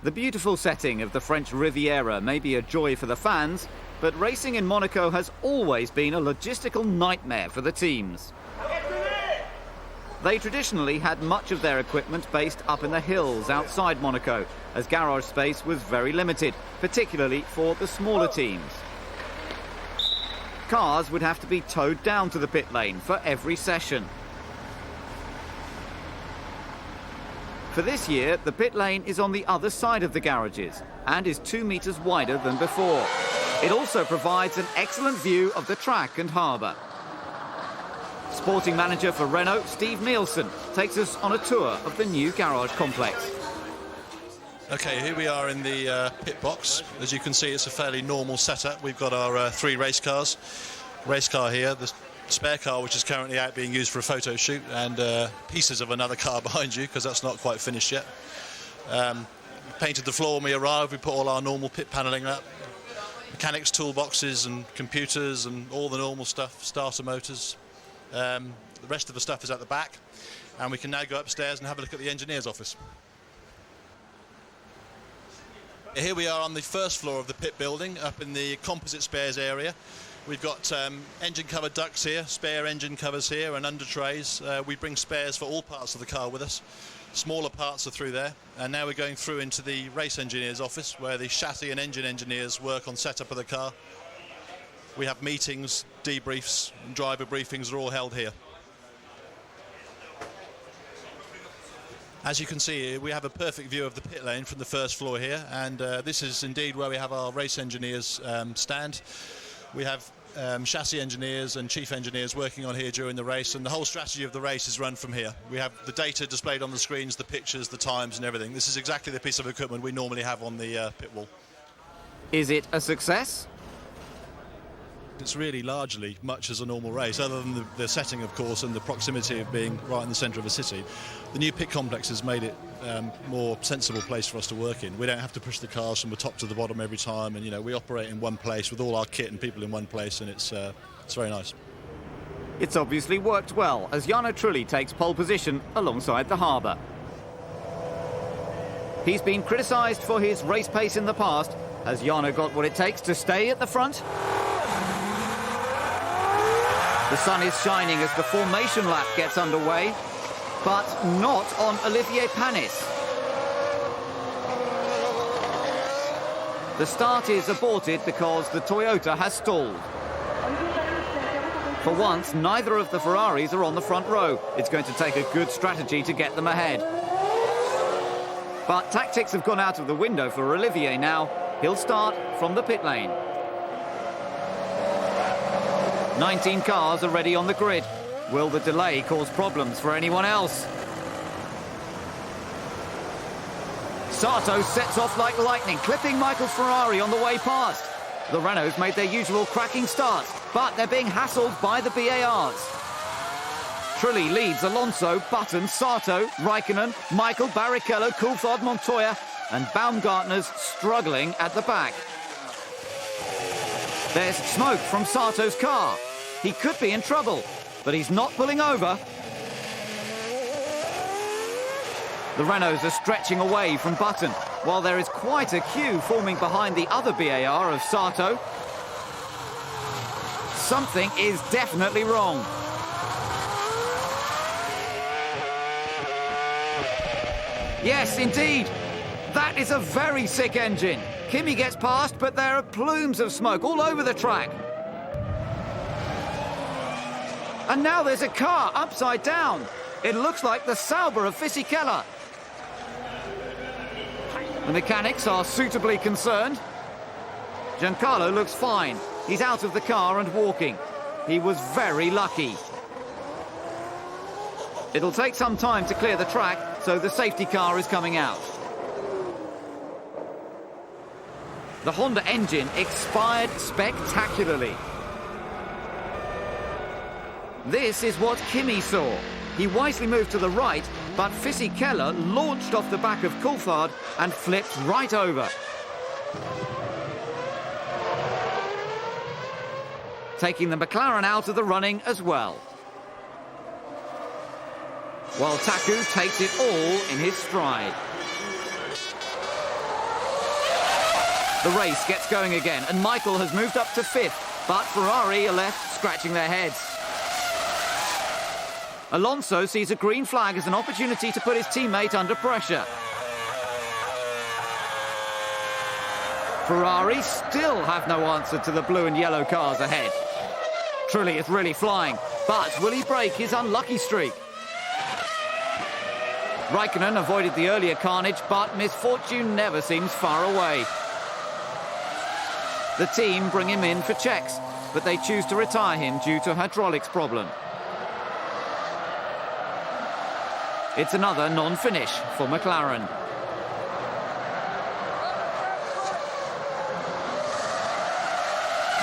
The beautiful setting of the French Riviera may be a joy for the fans, but racing in Monaco has always been a logistical nightmare for the teams. They traditionally had much of their equipment based up in the hills outside Monaco, as garage space was very limited, particularly for the smaller teams. Cars would have to be towed down to the pit lane for every session. For this year, the pit lane is on the other side of the garages and is 2 meters wider than before. It also provides an excellent view of the track and harbour. Sporting manager for Renault, Steve Nielsen, takes us on a tour of the new garage complex. Okay, here we are in the pit box. As you can see, it's a fairly normal setup. We've got our 3 race cars. Race car here, the spare car which is currently out being used for a photo shoot, and pieces of another car behind you because that's not quite finished yet. Painted the floor when we arrived. We put all our normal pit panelling up. Mechanics toolboxes and computers and all the normal stuff, starter motors. The rest of the stuff is at the back, and we can now go upstairs and have a look at the engineer's office. Here we are on the first floor of the pit building, up in the composite spares area. We've got engine cover ducts here, spare engine covers here and under trays. We bring spares for all parts of the car with us. Smaller parts are through there, and now we're going through into the race engineer's office where the chassis and engine engineers work on setup of the car. We have meetings, debriefs, and driver briefings are all held here. As you can see, we have a perfect view of the pit lane from the first floor here, and this is indeed where we have our race engineers stand. We have chassis engineers and chief engineers working on here during the race, and the whole strategy of the race is run from here. We have the data displayed on the screens, the pictures, the times and everything. This is exactly the piece of equipment we normally have on the pit wall. Is it a success? It's really largely much as a normal race, other than the setting, of course, and the proximity of being right in the centre of a city. The new pit complex has made it a more sensible place for us to work in. We don't have to push the cars from the top to the bottom every time, and we operate in one place with all our kit and people in one place, and it's very nice. It's obviously worked well as Jarno Trulli takes pole position alongside the harbour. He's been criticised for his race pace in the past. Has Jarno got what it takes to stay at the front? The sun is shining as the formation lap gets underway, but not on Olivier Panis. The start is aborted because the Toyota has stalled. For once, neither of the Ferraris are on the front row. It's going to take a good strategy to get them ahead. But tactics have gone out of the window for Olivier now. He'll start from the pit lane. 19 cars are ready on the grid. Will the delay cause problems for anyone else? Sato sets off like lightning, clipping Michael's Ferrari on the way past. The Renaults made their usual cracking start, but they're being hassled by the BARs. Trulli leads Alonso, Button, Sato, Raikkonen, Michael, Barrichello, Coulthard, Montoya, and Baumgartner's struggling at the back. There's smoke from Sato's car. He could be in trouble, but he's not pulling over. The Renaults are stretching away from Button, while there is quite a queue forming behind the other BAR of Sato. Something is definitely wrong. Yes, indeed. That is a very sick engine. Kimi gets past, but there are plumes of smoke all over the track. And now there's a car upside down. It looks like the Sauber of Fisichella. The mechanics are suitably concerned. Giancarlo looks fine. He's out of the car and walking. He was very lucky. It'll take some time to clear the track, so the safety car is coming out. The Honda engine expired spectacularly. This is what Kimi saw. He wisely moved to the right, but Fisichella launched off the back of Coulthard and flipped right over. Taking the McLaren out of the running as well. While Taku takes it all in his stride. The race gets going again, and Michael has moved up to 5th, but Ferrari are left scratching their heads. Alonso sees a green flag as an opportunity to put his teammate under pressure. Ferrari still have no answer to the blue and yellow cars ahead. Trulli is really flying, but will he break his unlucky streak? Raikkonen avoided the earlier carnage, but misfortune never seems far away. The team bring him in for checks, but they choose to retire him due to hydraulics problem. It's another non-finish for McLaren.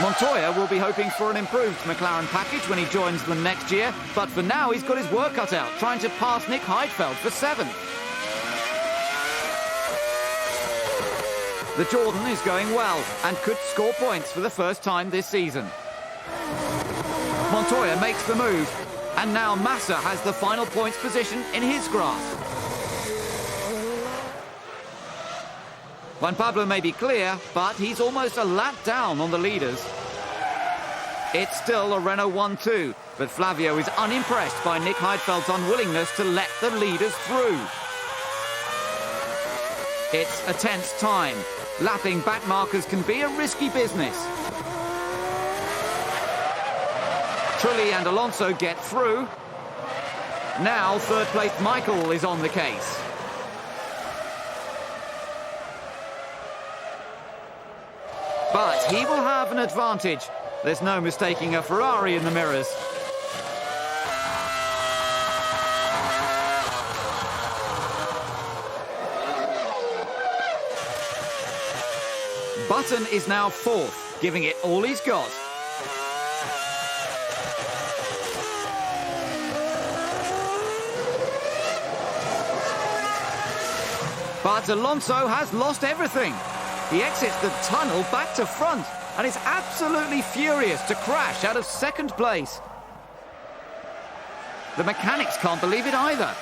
Montoya will be hoping for an improved McLaren package when he joins them next year, but for now he's got his work cut out, trying to pass Nick Heidfeld for 7th. The Jordan is going well and could score points for the first time this season. Montoya makes the move, and now Massa has the final points position in his grasp. Juan Pablo may be clear, but he's almost a lap down on the leaders. It's still a Renault 1-2, but Flavio is unimpressed by Nick Heidfeld's unwillingness to let the leaders through. It's a tense time. Lapping back markers can be a risky business. Trulli and Alonso get through. Now third-placed Michael is on the case. But he will have an advantage. There's no mistaking a Ferrari in the mirrors. Button is now fourth, giving it all he's got. But Alonso has lost everything. He exits the tunnel back to front and is absolutely furious to crash out of second place. The mechanics can't believe it either.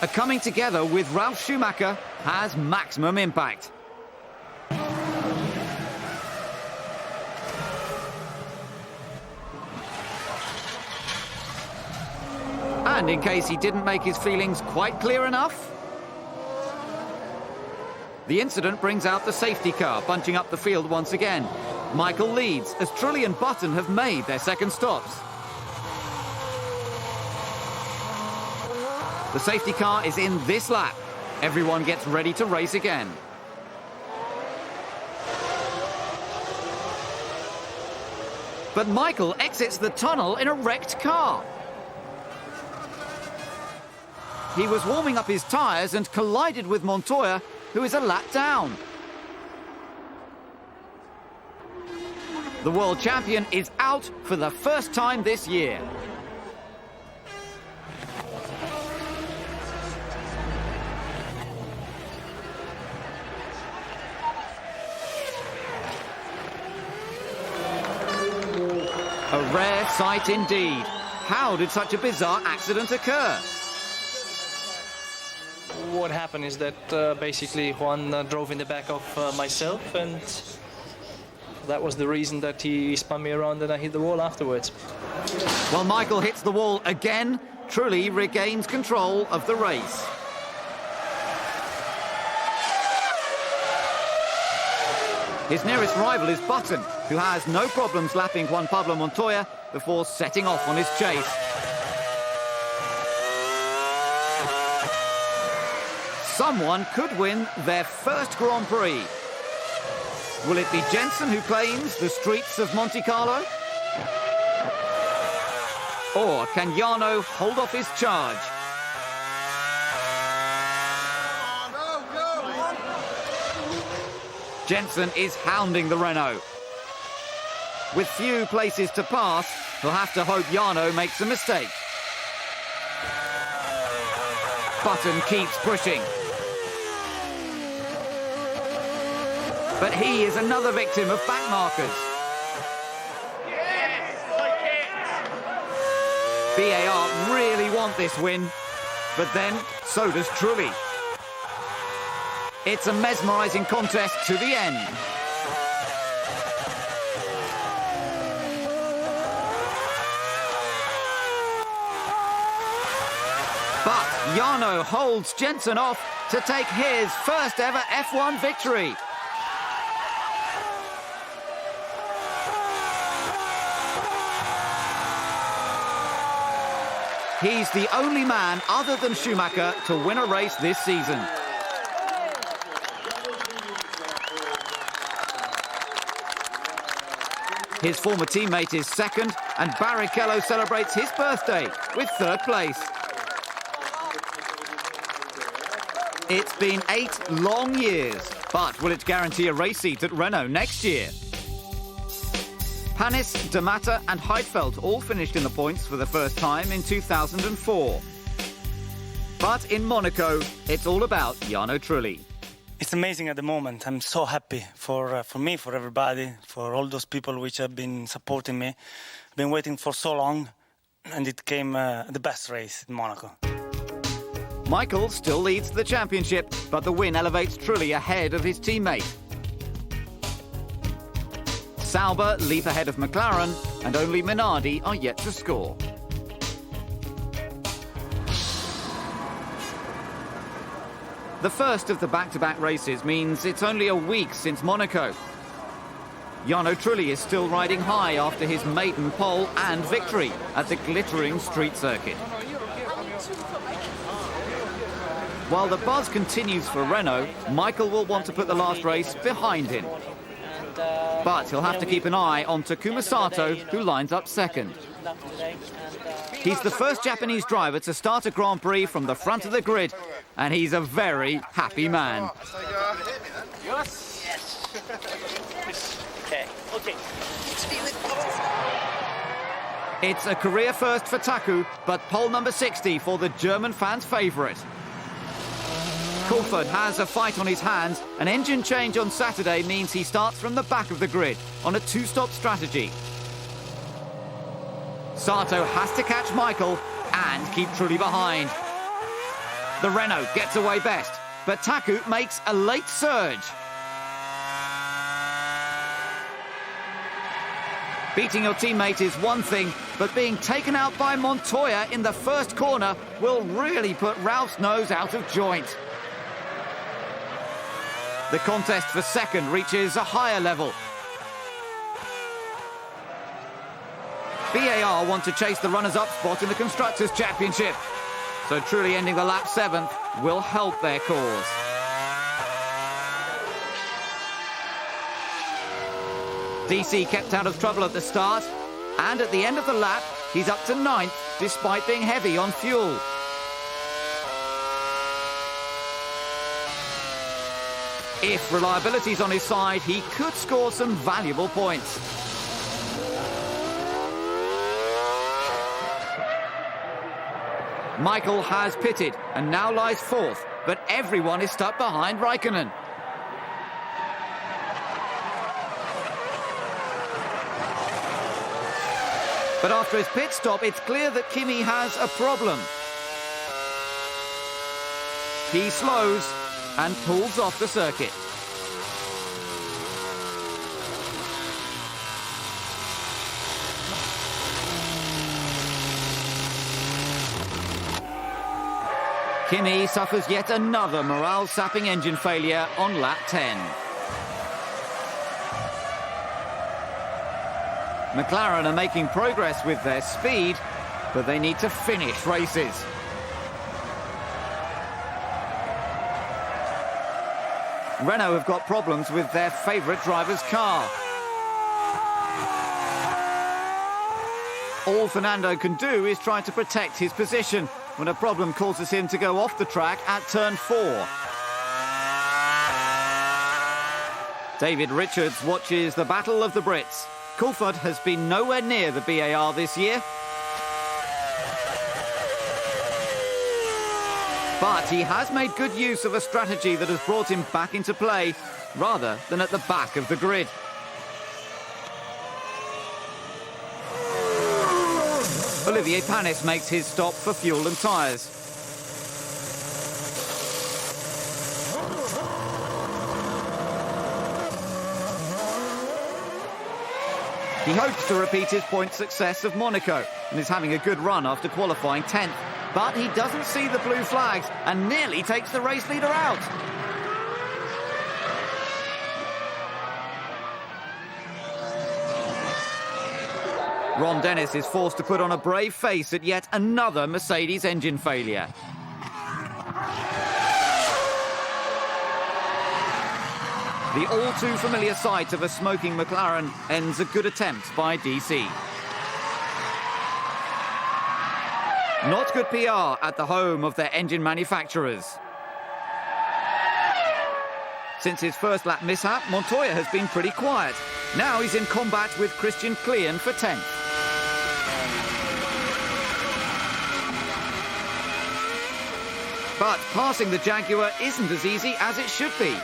A coming together with Ralf Schumacher has maximum impact. And in case he didn't make his feelings quite clear enough, the incident brings out the safety car, bunching up the field once again. Michael leads as Trulli and Button have made their second stops. The safety car is in this lap. Everyone gets ready to race again. But Michael exits the tunnel in a wrecked car. He was warming up his tyres and collided with Montoya, who is a lap down. The world champion is out for the first time this year. A rare sight indeed. How did such a bizarre accident occur? What happened is that basically Juan drove in the back of myself, and that was the reason that he spun me around and I hit the wall afterwards. While Michael hits the wall again, Trulli regains control of the race. His nearest rival is Button, who has no problems lapping Juan Pablo Montoya before setting off on his chase. Someone could win their first Grand Prix. Will it be Jensen who claims the streets of Monte Carlo? Or can Jarno hold off his charge? Jensen is hounding the Renault. With few places to pass, he'll have to hope Jarno makes a mistake. Button keeps pushing. But he is another victim of back markers. BAR really want this win, but then so does Trulli. It's a mesmerising contest to the end. But Jarno holds Jensen off to take his first ever F1 victory. He's the only man other than Schumacher to win a race this season. His former teammate is second, and Barrichello celebrates his birthday with third place. It's been 8 long years, but will it guarantee a race seat at Renault next year? Panis, De Matter and Heidfeld all finished in the points for the first time in 2004. But in Monaco, it's all about Jarno Trulli. It's amazing at the moment. I'm so happy for me, for everybody, for all those people which have been supporting me. I've been waiting for so long, and it came the best race in Monaco. Michael still leads the championship, but the win elevates Trulli ahead of his teammate. Sauber leap ahead of McLaren, and only Minardi are yet to score. The first of the back-to-back races means it's only a week since Monaco. Jarno Trulli is still riding high after his maiden pole and victory at the glittering street circuit. While the buzz continues for Renault, Michael will want to put the last race behind him. But he'll have to keep an eye on Takuma Sato, who lines up second. He's the first Japanese driver to start a Grand Prix from the front of the grid, and he's a very happy man. Yes. Okay. It's a career first for Taku, but pole number 60 for the German fans' favourite. Coulthard has a fight on his hands. An engine change on Saturday means he starts from the back of the grid on a two-stop strategy. Sato has to catch Michael and keep Trulli behind. The Renault gets away best, but Taku makes a late surge. Beating your teammate is one thing, but being taken out by Montoya in the first corner will really put Ralph's nose out of joint. The contest for second reaches a higher level. BAR want to chase the runners-up spot in the Constructors' Championship, so Trulli ending the lap 7th will help their cause. DC kept out of trouble at the start, and at the end of the lap, he's up to 9th despite being heavy on fuel. If reliability's on his side, he could score some valuable points. Michael has pitted and now lies 4th, but everyone is stuck behind Raikkonen. But after his pit stop, it's clear that Kimi has a problem. He slows and pulls off the circuit. Kimi suffers yet another morale-sapping engine failure on lap 10. McLaren are making progress with their speed, but they need to finish races. Renault have got problems with their favourite driver's car. All Fernando can do is try to protect his position when a problem causes him to go off the track at turn 4. David Richards watches the Battle of the Brits. Coulthard has been nowhere near the BAR this year. But he has made good use of a strategy that has brought him back into play, rather than at the back of the grid. Olivier Panis makes his stop for fuel and tyres. He hopes to repeat his point success of Monaco and is having a good run after qualifying 10th. But he doesn't see the blue flags and nearly takes the race leader out. Ron Dennis is forced to put on a brave face at yet another Mercedes engine failure. The all-too-familiar sight of a smoking McLaren ends a good attempt by DC. Not good PR at the home of their engine manufacturers. Since his first lap mishap, Montoya has been pretty quiet. Now he's in combat with Christian Klein for 10th. But passing the Jaguar isn't as easy as it should be.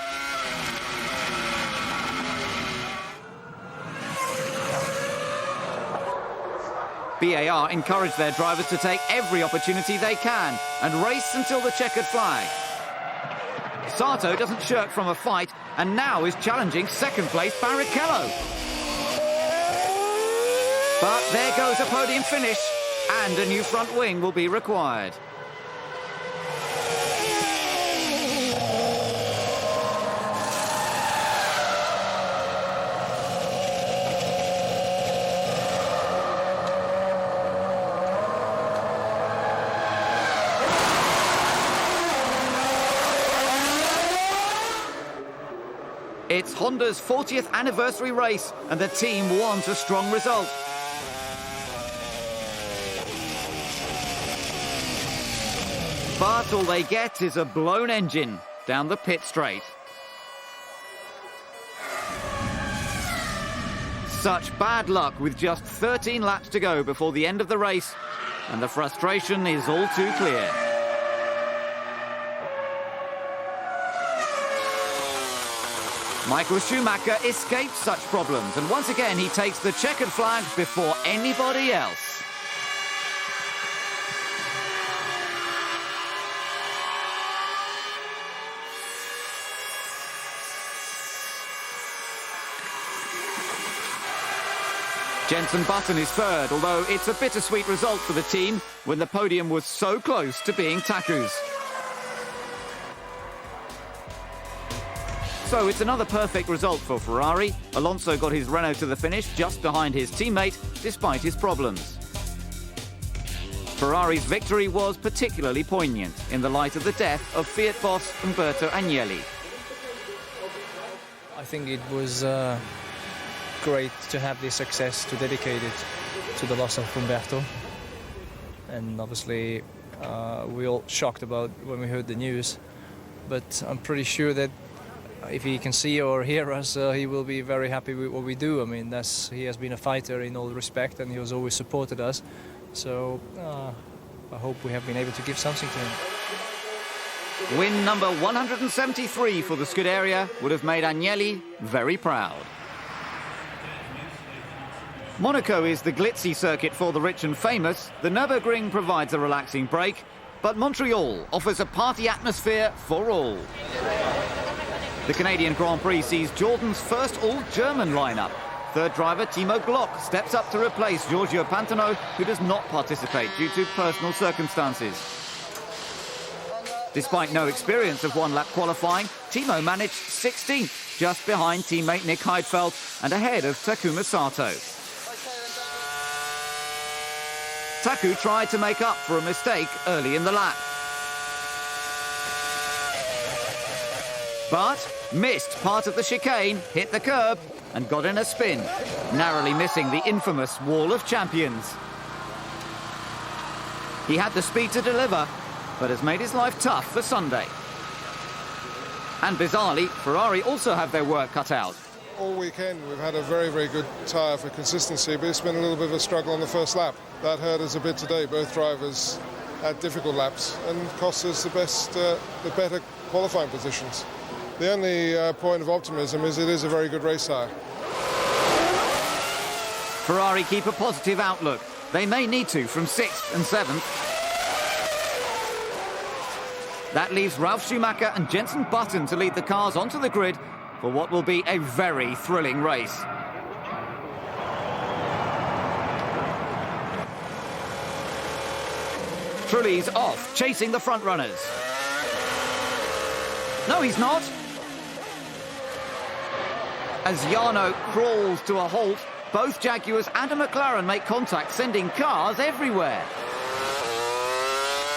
BAR encourage their drivers to take every opportunity they can and race until the checkered flag. Sato doesn't shirk from a fight and now is challenging second-place Barrichello. But there goes a podium finish, and a new front wing will be required. It's Honda's 40th anniversary race, and the team wants a strong result. But all they get is a blown engine down the pit straight. Such bad luck with just 13 laps to go before the end of the race, and the frustration is all too clear. Michael Schumacher escapes such problems, and once again he takes the checkered flag before anybody else. Jenson Button is third, although it's a bittersweet result for the team when the podium was so close to being Taku's. So it's another perfect result for Ferrari. Alonso got his Renault to the finish just behind his teammate, despite his problems. Ferrari's victory was particularly poignant in the light of the death of Fiat boss Umberto Agnelli. I think it was great to have this success to dedicate it to the loss of Umberto. And obviously we all shocked about when we heard the news. But I'm pretty sure that if he can see or hear us, he will be very happy with what we do. I mean, he has been a fighter in all respect, and he has always supported us. So I hope we have been able to give something to him. Win number 173 for the Scuderia would have made Agnelli very proud. Monaco is the glitzy circuit for the rich and famous. The Nürburgring provides a relaxing break, but Montreal offers a party atmosphere for all. The Canadian Grand Prix sees Jordan's first all-German lineup. Third driver Timo Glock steps up to replace Giorgio Pantano, who does not participate due to personal circumstances. Despite no experience of one-lap qualifying, Timo managed 16th, just behind teammate Nick Heidfeld and ahead of Takuma Sato. Taku tried to make up for a mistake early in the lap, but missed part of the chicane, hit the curb and got in a spin, narrowly missing the infamous Wall of Champions. He had the speed to deliver, but has made his life tough for Sunday. And bizarrely, Ferrari also have their work cut out. All weekend we've had a very, very good tyre for consistency, but it's been a little bit of a struggle on the first lap. That hurt us a bit today. Both drivers had difficult laps and cost us the better qualifying positions. The only point of optimism is it is a very good race tyre. Ferrari keep a positive outlook. They may need to from 6th and 7th. That leaves Ralf Schumacher and Jenson Button to lead the cars onto the grid for what will be a very thrilling race. Trulli's off, chasing the front runners. No, he's not. As Jarno crawls to a halt, both Jaguars and a McLaren make contact, sending cars everywhere.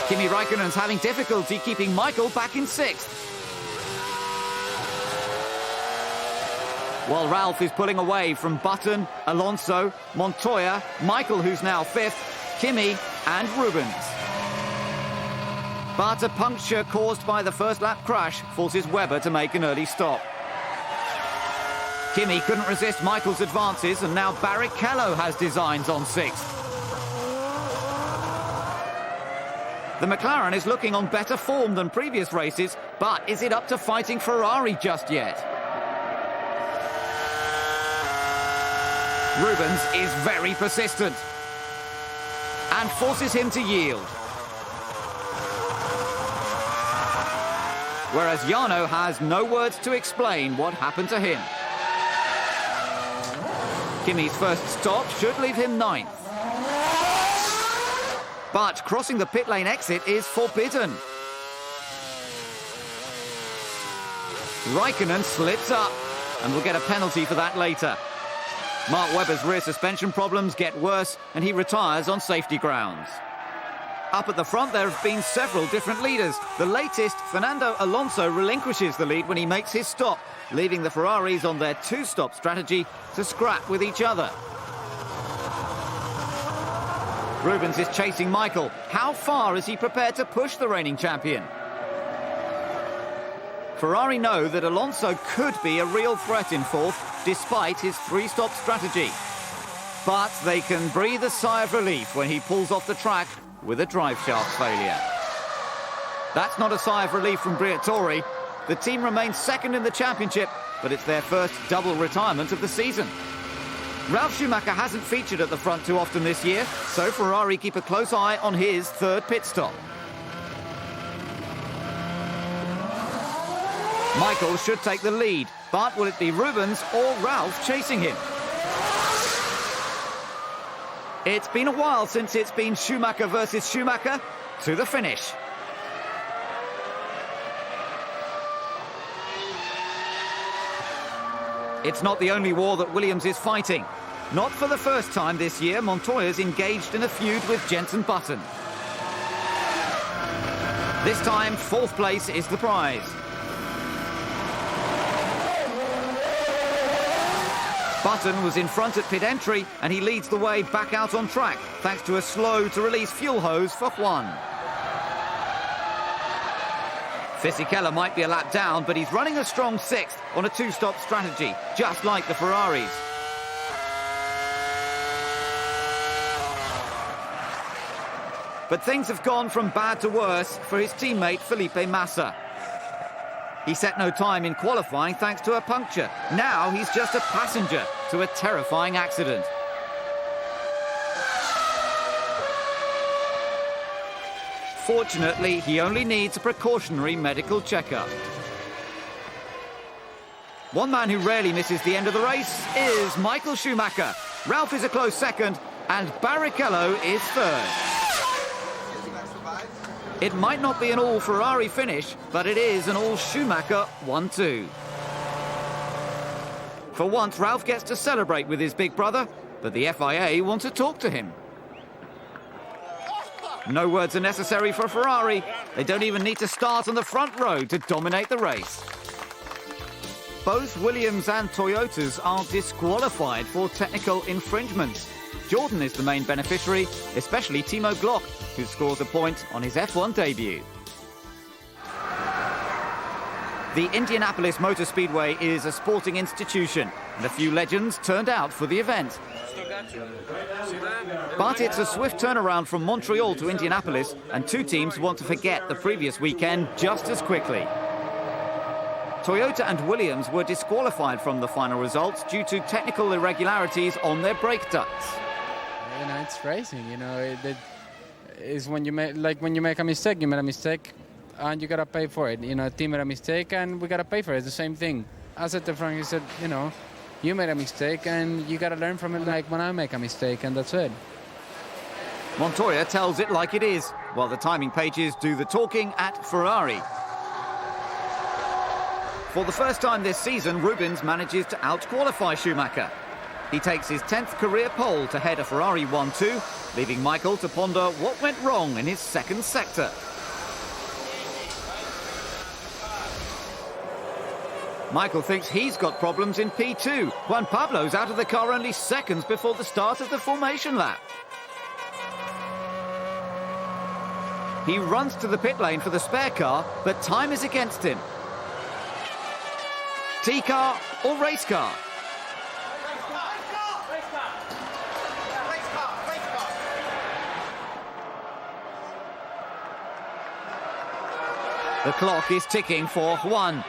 Kimi Räikkönen's having difficulty keeping Michael back in 6th. While Ralf is pulling away from Button, Alonso, Montoya, Michael, who's now 5th, Kimi and Rubens. But a puncture caused by the first lap crash forces Webber to make an early stop. Kimi couldn't resist Michael's advances, and now Barrichello has designs on 6th. The McLaren is looking on better form than previous races, but is it up to fighting Ferrari just yet? Rubens is very persistent. and forces him to yield. Whereas Jarno has no words to explain what happened to him. Kimi's first stop should leave him 9th. But crossing the pit lane exit is forbidden. Raikkonen slips up and will get a penalty for that later. Mark Webber's rear suspension problems get worse and he retires on safety grounds. Up at the front there have been several different leaders. The latest, Fernando Alonso, relinquishes the lead when he makes his stop, leaving the Ferraris on their 2-stop strategy to scrap with each other. Rubens is chasing Michael. How far is he prepared to push the reigning champion? Ferrari know that Alonso could be a real threat in 4th, despite his 3-stop strategy. But they can breathe a sigh of relief when he pulls off the track with a drive shaft failure. That's not a sigh of relief from Briatore. The team remains 2nd in the championship, but it's their first double retirement of the season. Ralf Schumacher hasn't featured at the front too often this year, so Ferrari keep a close eye on his 3rd pit stop. Michael should take the lead, but will it be Rubens or Ralf chasing him? It's been a while since it's been Schumacher versus Schumacher to the finish. It's not the only war that Williams is fighting. Not for the first time this year, Montoya's engaged in a feud with Jenson Button. This time, 4th place is the prize. Button was in front at pit entry and he leads the way back out on track thanks to a slow-to-release fuel hose for Juan. Fisichella might be a lap down, but he's running a strong 6th on a 2-stop strategy, just like the Ferraris. But things have gone from bad to worse for his teammate Felipe Massa. He set no time in qualifying thanks to a puncture. Now he's just a passenger to a terrifying accident. Fortunately, he only needs a precautionary medical checkup. One man who rarely misses the end of the race is Michael Schumacher. Ralf is a close 2nd and Barrichello is 3rd. It might not be an all-Ferrari finish, but it is an all-Schumacher 1-2. For once, Ralf gets to celebrate with his big brother, but the FIA want to talk to him. No words are necessary for Ferrari. They don't even need to start on the front row to dominate the race. Both Williams and Toyotas are disqualified for technical infringements. Jordan is the main beneficiary, especially Timo Glock, who scores a point on his F1 debut. The Indianapolis Motor Speedway is a sporting institution, and a few legends turned out for the event. But it's a swift turnaround from Montreal to Indianapolis, and 2 teams want to forget the previous weekend just as quickly. Toyota and Williams were disqualified from the final results due to technical irregularities on their brake ducts. You know, it's racing, you know, it is when you make a mistake, you made a mistake and you gotta pay for it. You know, team made a mistake and we gotta pay for it. It's the same thing. I said to Frank, he said, you know, you made a mistake and you gotta learn from it like when I make a mistake, and that's it. Montoya tells it like it is, while the timing pages do the talking at Ferrari. For the first time this season, Rubens manages to out-qualify Schumacher. He takes his 10th career pole to head a Ferrari 1-2, leaving Michael to ponder what went wrong in his 2nd sector. Michael thinks he's got problems in P2. Juan Pablo's out of the car only seconds before the start of the formation lap. He runs to the pit lane for the spare car, but time is against him. T-car or race car? The clock is ticking for Juan.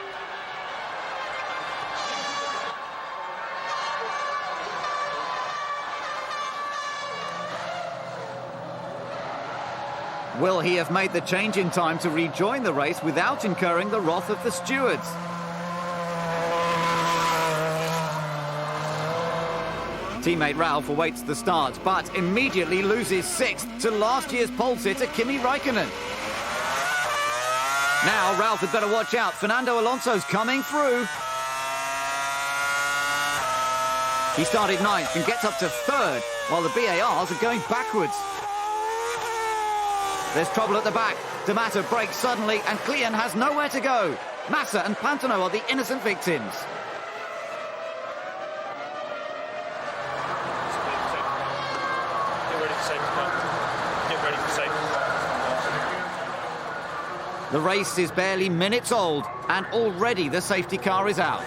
Will he have made the change in time to rejoin the race without incurring the wrath of the stewards? Teammate Ralph awaits the start, but immediately loses 6th to last year's pole sitter Kimi Räikkönen. Now Ralph had better watch out. Fernando Alonso's coming through. He started 9th and gets up to 3rd, while the BARs are going backwards. There's trouble at the back. D'Amato brakes suddenly, and Klian has nowhere to go. Massa and Pantano are the innocent victims. The race is barely minutes old, and already the safety car is out.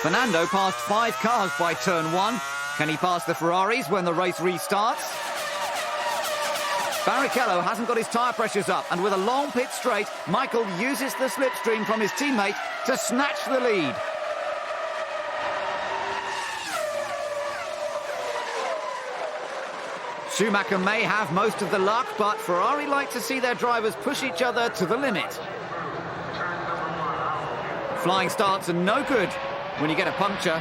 Fernando passed 5 cars by turn 1. Can he pass the Ferraris when the race restarts? Barrichello hasn't got his tyre pressures up, and with a long pit straight, Michael uses the slipstream from his teammate to snatch the lead. Schumacher may have most of the luck, but Ferrari like to see their drivers push each other to the limit. Flying starts are no good when you get a puncture.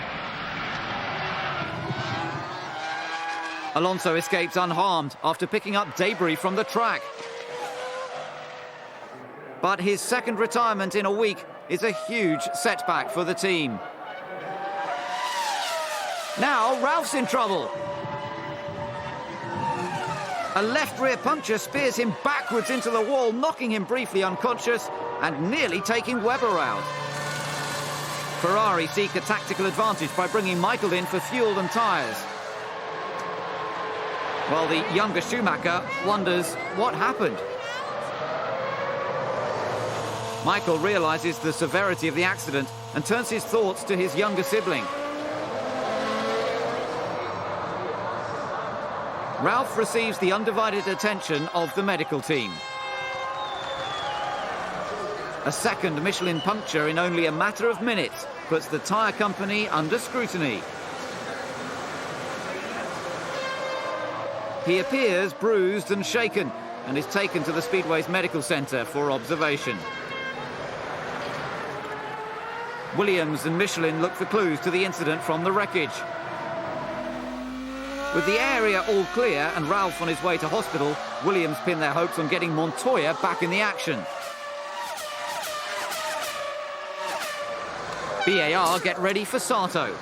Alonso escapes unharmed after picking up debris from the track. But his second retirement in a week is a huge setback for the team. Now Ralph's in trouble. A left rear puncture spears him backwards into the wall, knocking him briefly unconscious and nearly taking Webber out. Ferrari seek a tactical advantage by bringing Michael in for fuel and tyres. While the younger Schumacher wonders what happened. Michael realises the severity of the accident and turns his thoughts to his younger sibling. Ralph receives the undivided attention of the medical team. A second Michelin puncture in only a matter of minutes puts the tyre company under scrutiny. He appears bruised and shaken and is taken to the Speedway's medical centre for observation. Williams and Michelin look for clues to the incident from the wreckage. With the area all clear and Ralph on his way to hospital, Williams pin their hopes on getting Montoya back in the action. BAR get ready for Sato.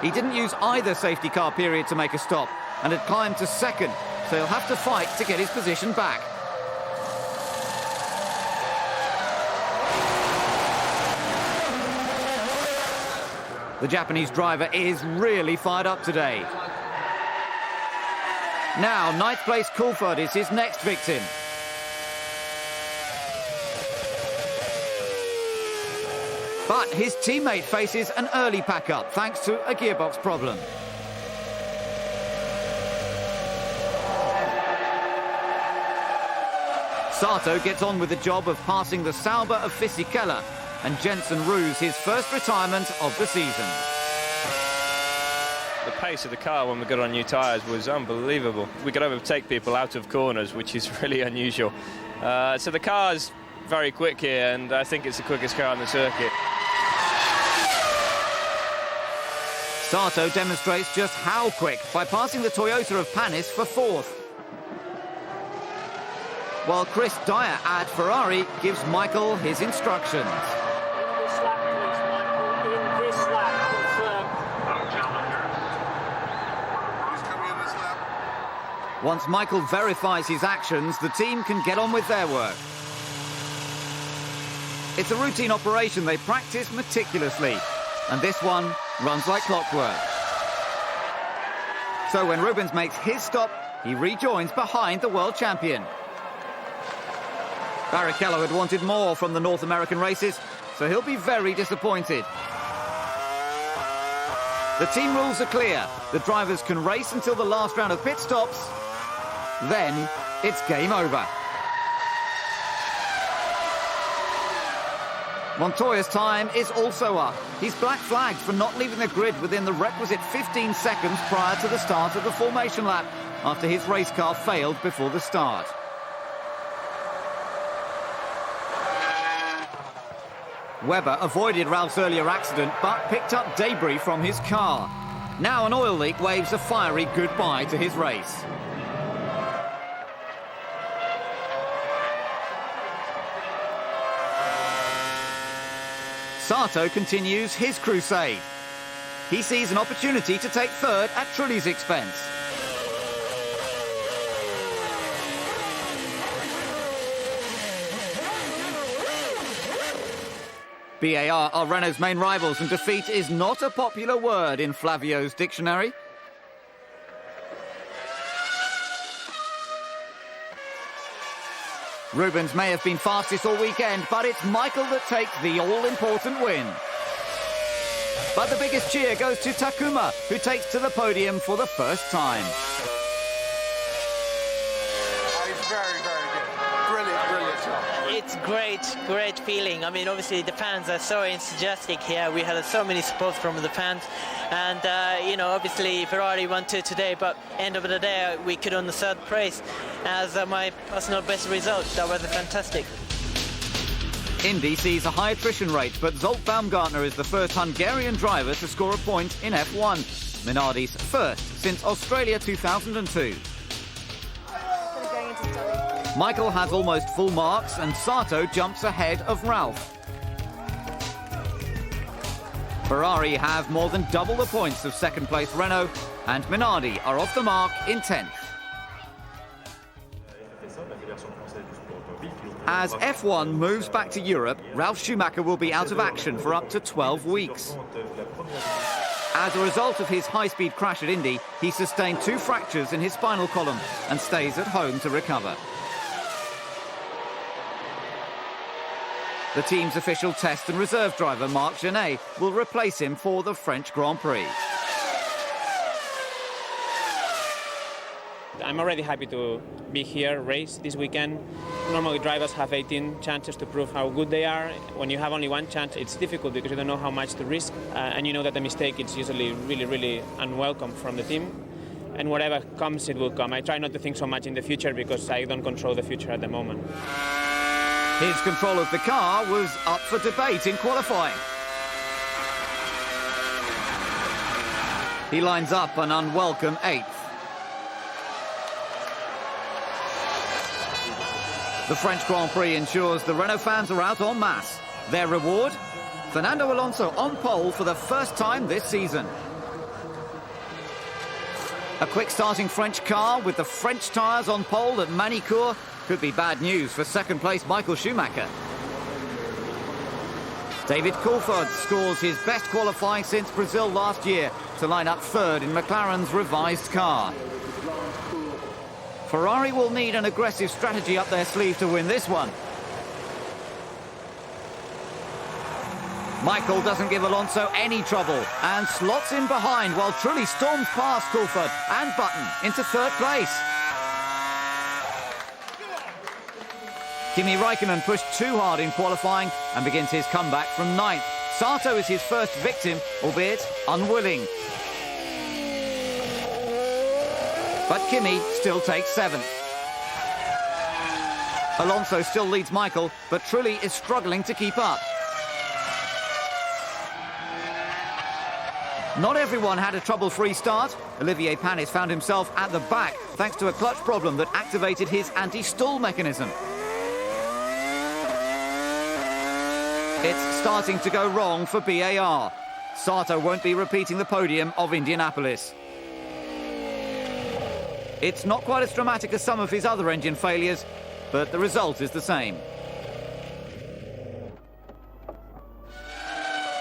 He didn't use either safety car period to make a stop and had climbed to 2nd, so he'll have to fight to get his position back. The Japanese driver is really fired up today. Now, 9th place Coulthard is his next victim. But his teammate faces an early pack-up thanks to a gearbox problem. Sato gets on with the job of passing the Sauber of Fisichella, and Jensen rues his first retirement of the season. The pace of the car when we got on new tyres was unbelievable. We could overtake people out of corners, which is really unusual. So the car's very quick here, and I think it's the quickest car on the circuit. Sato demonstrates just how quick by passing the Toyota of Panis for 4th. While Chris Dyer at Ferrari gives Michael his instructions. Once Michael verifies his actions, the team can get on with their work. It's a routine operation they practice meticulously, and this one runs like clockwork. So when Rubens makes his stop, he rejoins behind the world champion. Barrichello had wanted more from the North American races, so he'll be very disappointed. The team rules are clear. The drivers can race until the last round of pit stops. Then it's game over. Montoya's time is also up. He's black flagged for not leaving the grid within the requisite 15 seconds prior to the start of the formation lap, after his race car failed before the start. Webber avoided Ralph's earlier accident, but picked up debris from his car. Now an oil leak waves a fiery goodbye to his race. Sato continues his crusade. He sees an opportunity to take third at Trulli's expense. BAR are Renault's main rivals, and defeat is not a popular word in Flavio's dictionary. Rubens may have been fastest all weekend, but it's Michael that takes the all-important win. But the biggest cheer goes to Takuma, who takes to the podium for the first time. It's very, very good. Brilliant, brilliant job. It's great feeling. I mean, obviously the fans are so enthusiastic here. We had so many support from the fans, and you know, obviously Ferrari won today, but end of the day we could on the third place as my personal best result. That was fantastic. Indy sees a high attrition rate, but Zolt Baumgartner is the first Hungarian driver to score a point in F1. Minardi's first since Australia 2002. Michael has almost full marks, and Sato jumps ahead of Ralph. Ferrari have more than double the points of second-place Renault, and Minardi are off the mark in 10th. As F1 moves back to Europe, Ralf Schumacher will be out of action for up to 12 weeks. As a result of his high-speed crash at Indy, he sustained 2 fractures in his spinal column and stays at home to recover. The team's official test and reserve driver, Marc Genet, will replace him for the French Grand Prix. I'm already happy to be here, race this weekend. Normally drivers have 18 chances to prove how good they are. When you have only one chance, it's difficult because you don't know how much to risk. And you know that the mistake is usually really unwelcome from the team. And whatever comes, it will come. I try not to think so much in the future because I don't control the future at the moment. His control of the car was up for debate in qualifying. He lines up an unwelcome 8th. The French Grand Prix ensures the Renault fans are out en masse. Their reward? Fernando Alonso on pole for the first time this season. A quick-starting French car with the French tyres on pole at Manicourt could be bad news for second-place Michael Schumacher. David Coulthard scores his best qualifying since Brazil last year to line up third in McLaren's revised car. Ferrari will need an aggressive strategy up their sleeve to win this one. Michael doesn't give Alonso any trouble and slots in behind while Trulli storms past Coulthard and Button into third place. Kimi Raikkonen pushed too hard in qualifying and begins his comeback from 9th. Sato is his first victim, albeit unwilling. But Kimi still takes 7th. Alonso still leads Michael, but Trulli is struggling to keep up. Not everyone had a trouble-free start. Olivier Panis found himself at the back thanks to a clutch problem that activated his anti-stall mechanism. It's starting to go wrong for BAR. Sato won't be repeating the podium of Indianapolis. It's not quite as dramatic as some of his other engine failures, but the result is the same.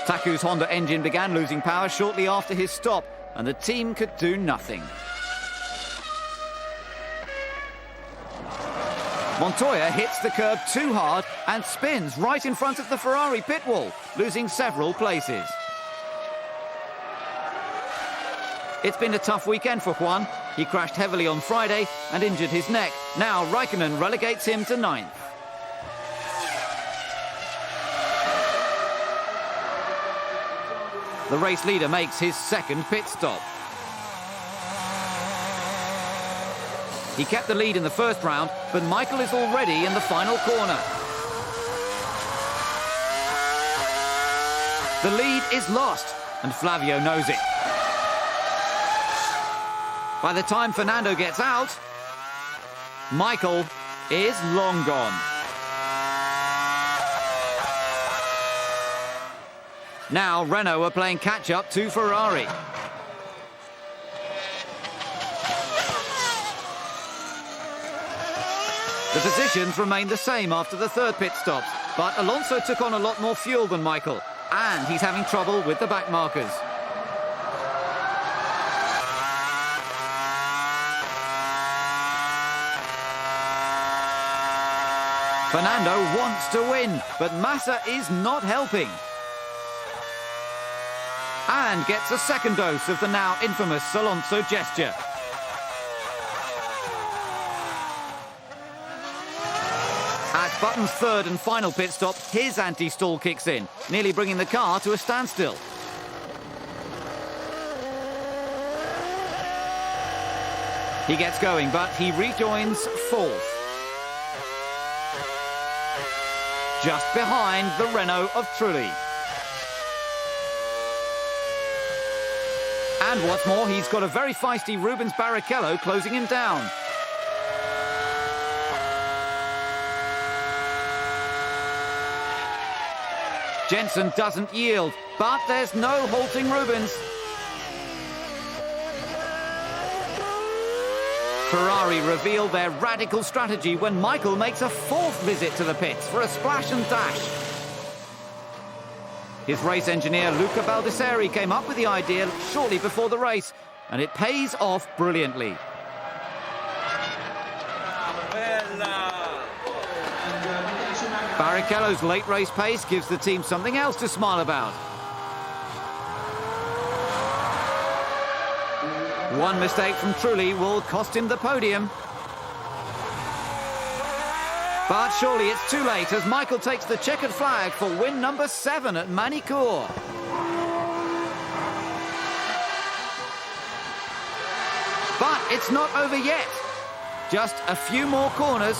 Taku's Honda engine began losing power shortly after his stop, and the team could do nothing. Montoya hits the curb too hard and spins right in front of the Ferrari pit wall, losing several places. It's been a tough weekend for Juan. He crashed heavily on Friday and injured his neck. Now Raikkonen relegates him to 9th. The race leader makes his second pit stop. He kept the lead in the first round, but Michael is already in the final corner. The lead is lost, and Flavio knows it. By the time Fernando gets out, Michael is long gone. Now Renault are playing catch-up to Ferrari. The positions remain the same after the third pit stop, but Alonso took on a lot more fuel than Michael, and he's having trouble with the back markers. Fernando wants to win, but Massa is not helping. And gets a second dose of the now infamous Alonso gesture. At Button's third and final pit stop, his anti-stall kicks in, nearly bringing the car to a standstill. He gets going, but he rejoins fourth. Just behind the Renault of Trulli. And what's more, he's got a very feisty Rubens Barrichello closing him down. Jensen doesn't yield, but there's no halting Rubens. Ferrari reveal their radical strategy when Michael makes a fourth visit to the pits for a splash and dash. His race engineer Luca Baldessari came up with the idea shortly before the race, and it pays off brilliantly. Barrichello's late race pace gives the team something else to smile about. One mistake from Trulli will cost him the podium. But surely it's too late as Michael takes the checkered flag for win number 7 at Manicourt. But it's not over yet. Just a few more corners.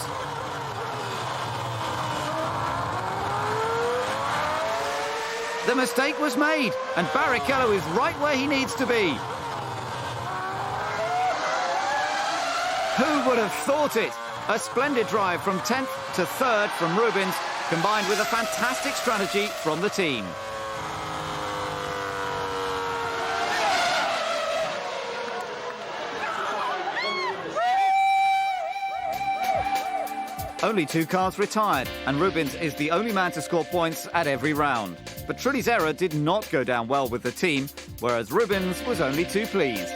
The mistake was made, and Barrichello is right where he needs to be. Who would have thought it? A splendid drive from 10th to 3rd from Rubens, combined with a fantastic strategy from the team. Only 2 cars retired, and Rubens is the only man to score points at every round. But Trulli's error did not go down well with the team, whereas Rubens was only too pleased.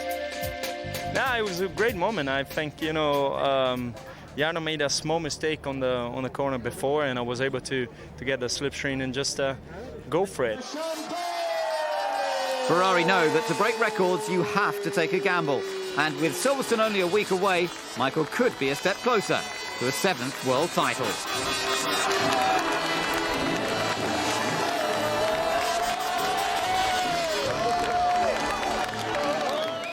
Nah, it was a great moment. I think, Jarno made a small mistake on the corner before, and I was able to get the slipstream and just go for it. Ferrari know that to break records, you have to take a gamble. And with Silverstone only a week away, Michael could be a step closer to a 7th world title.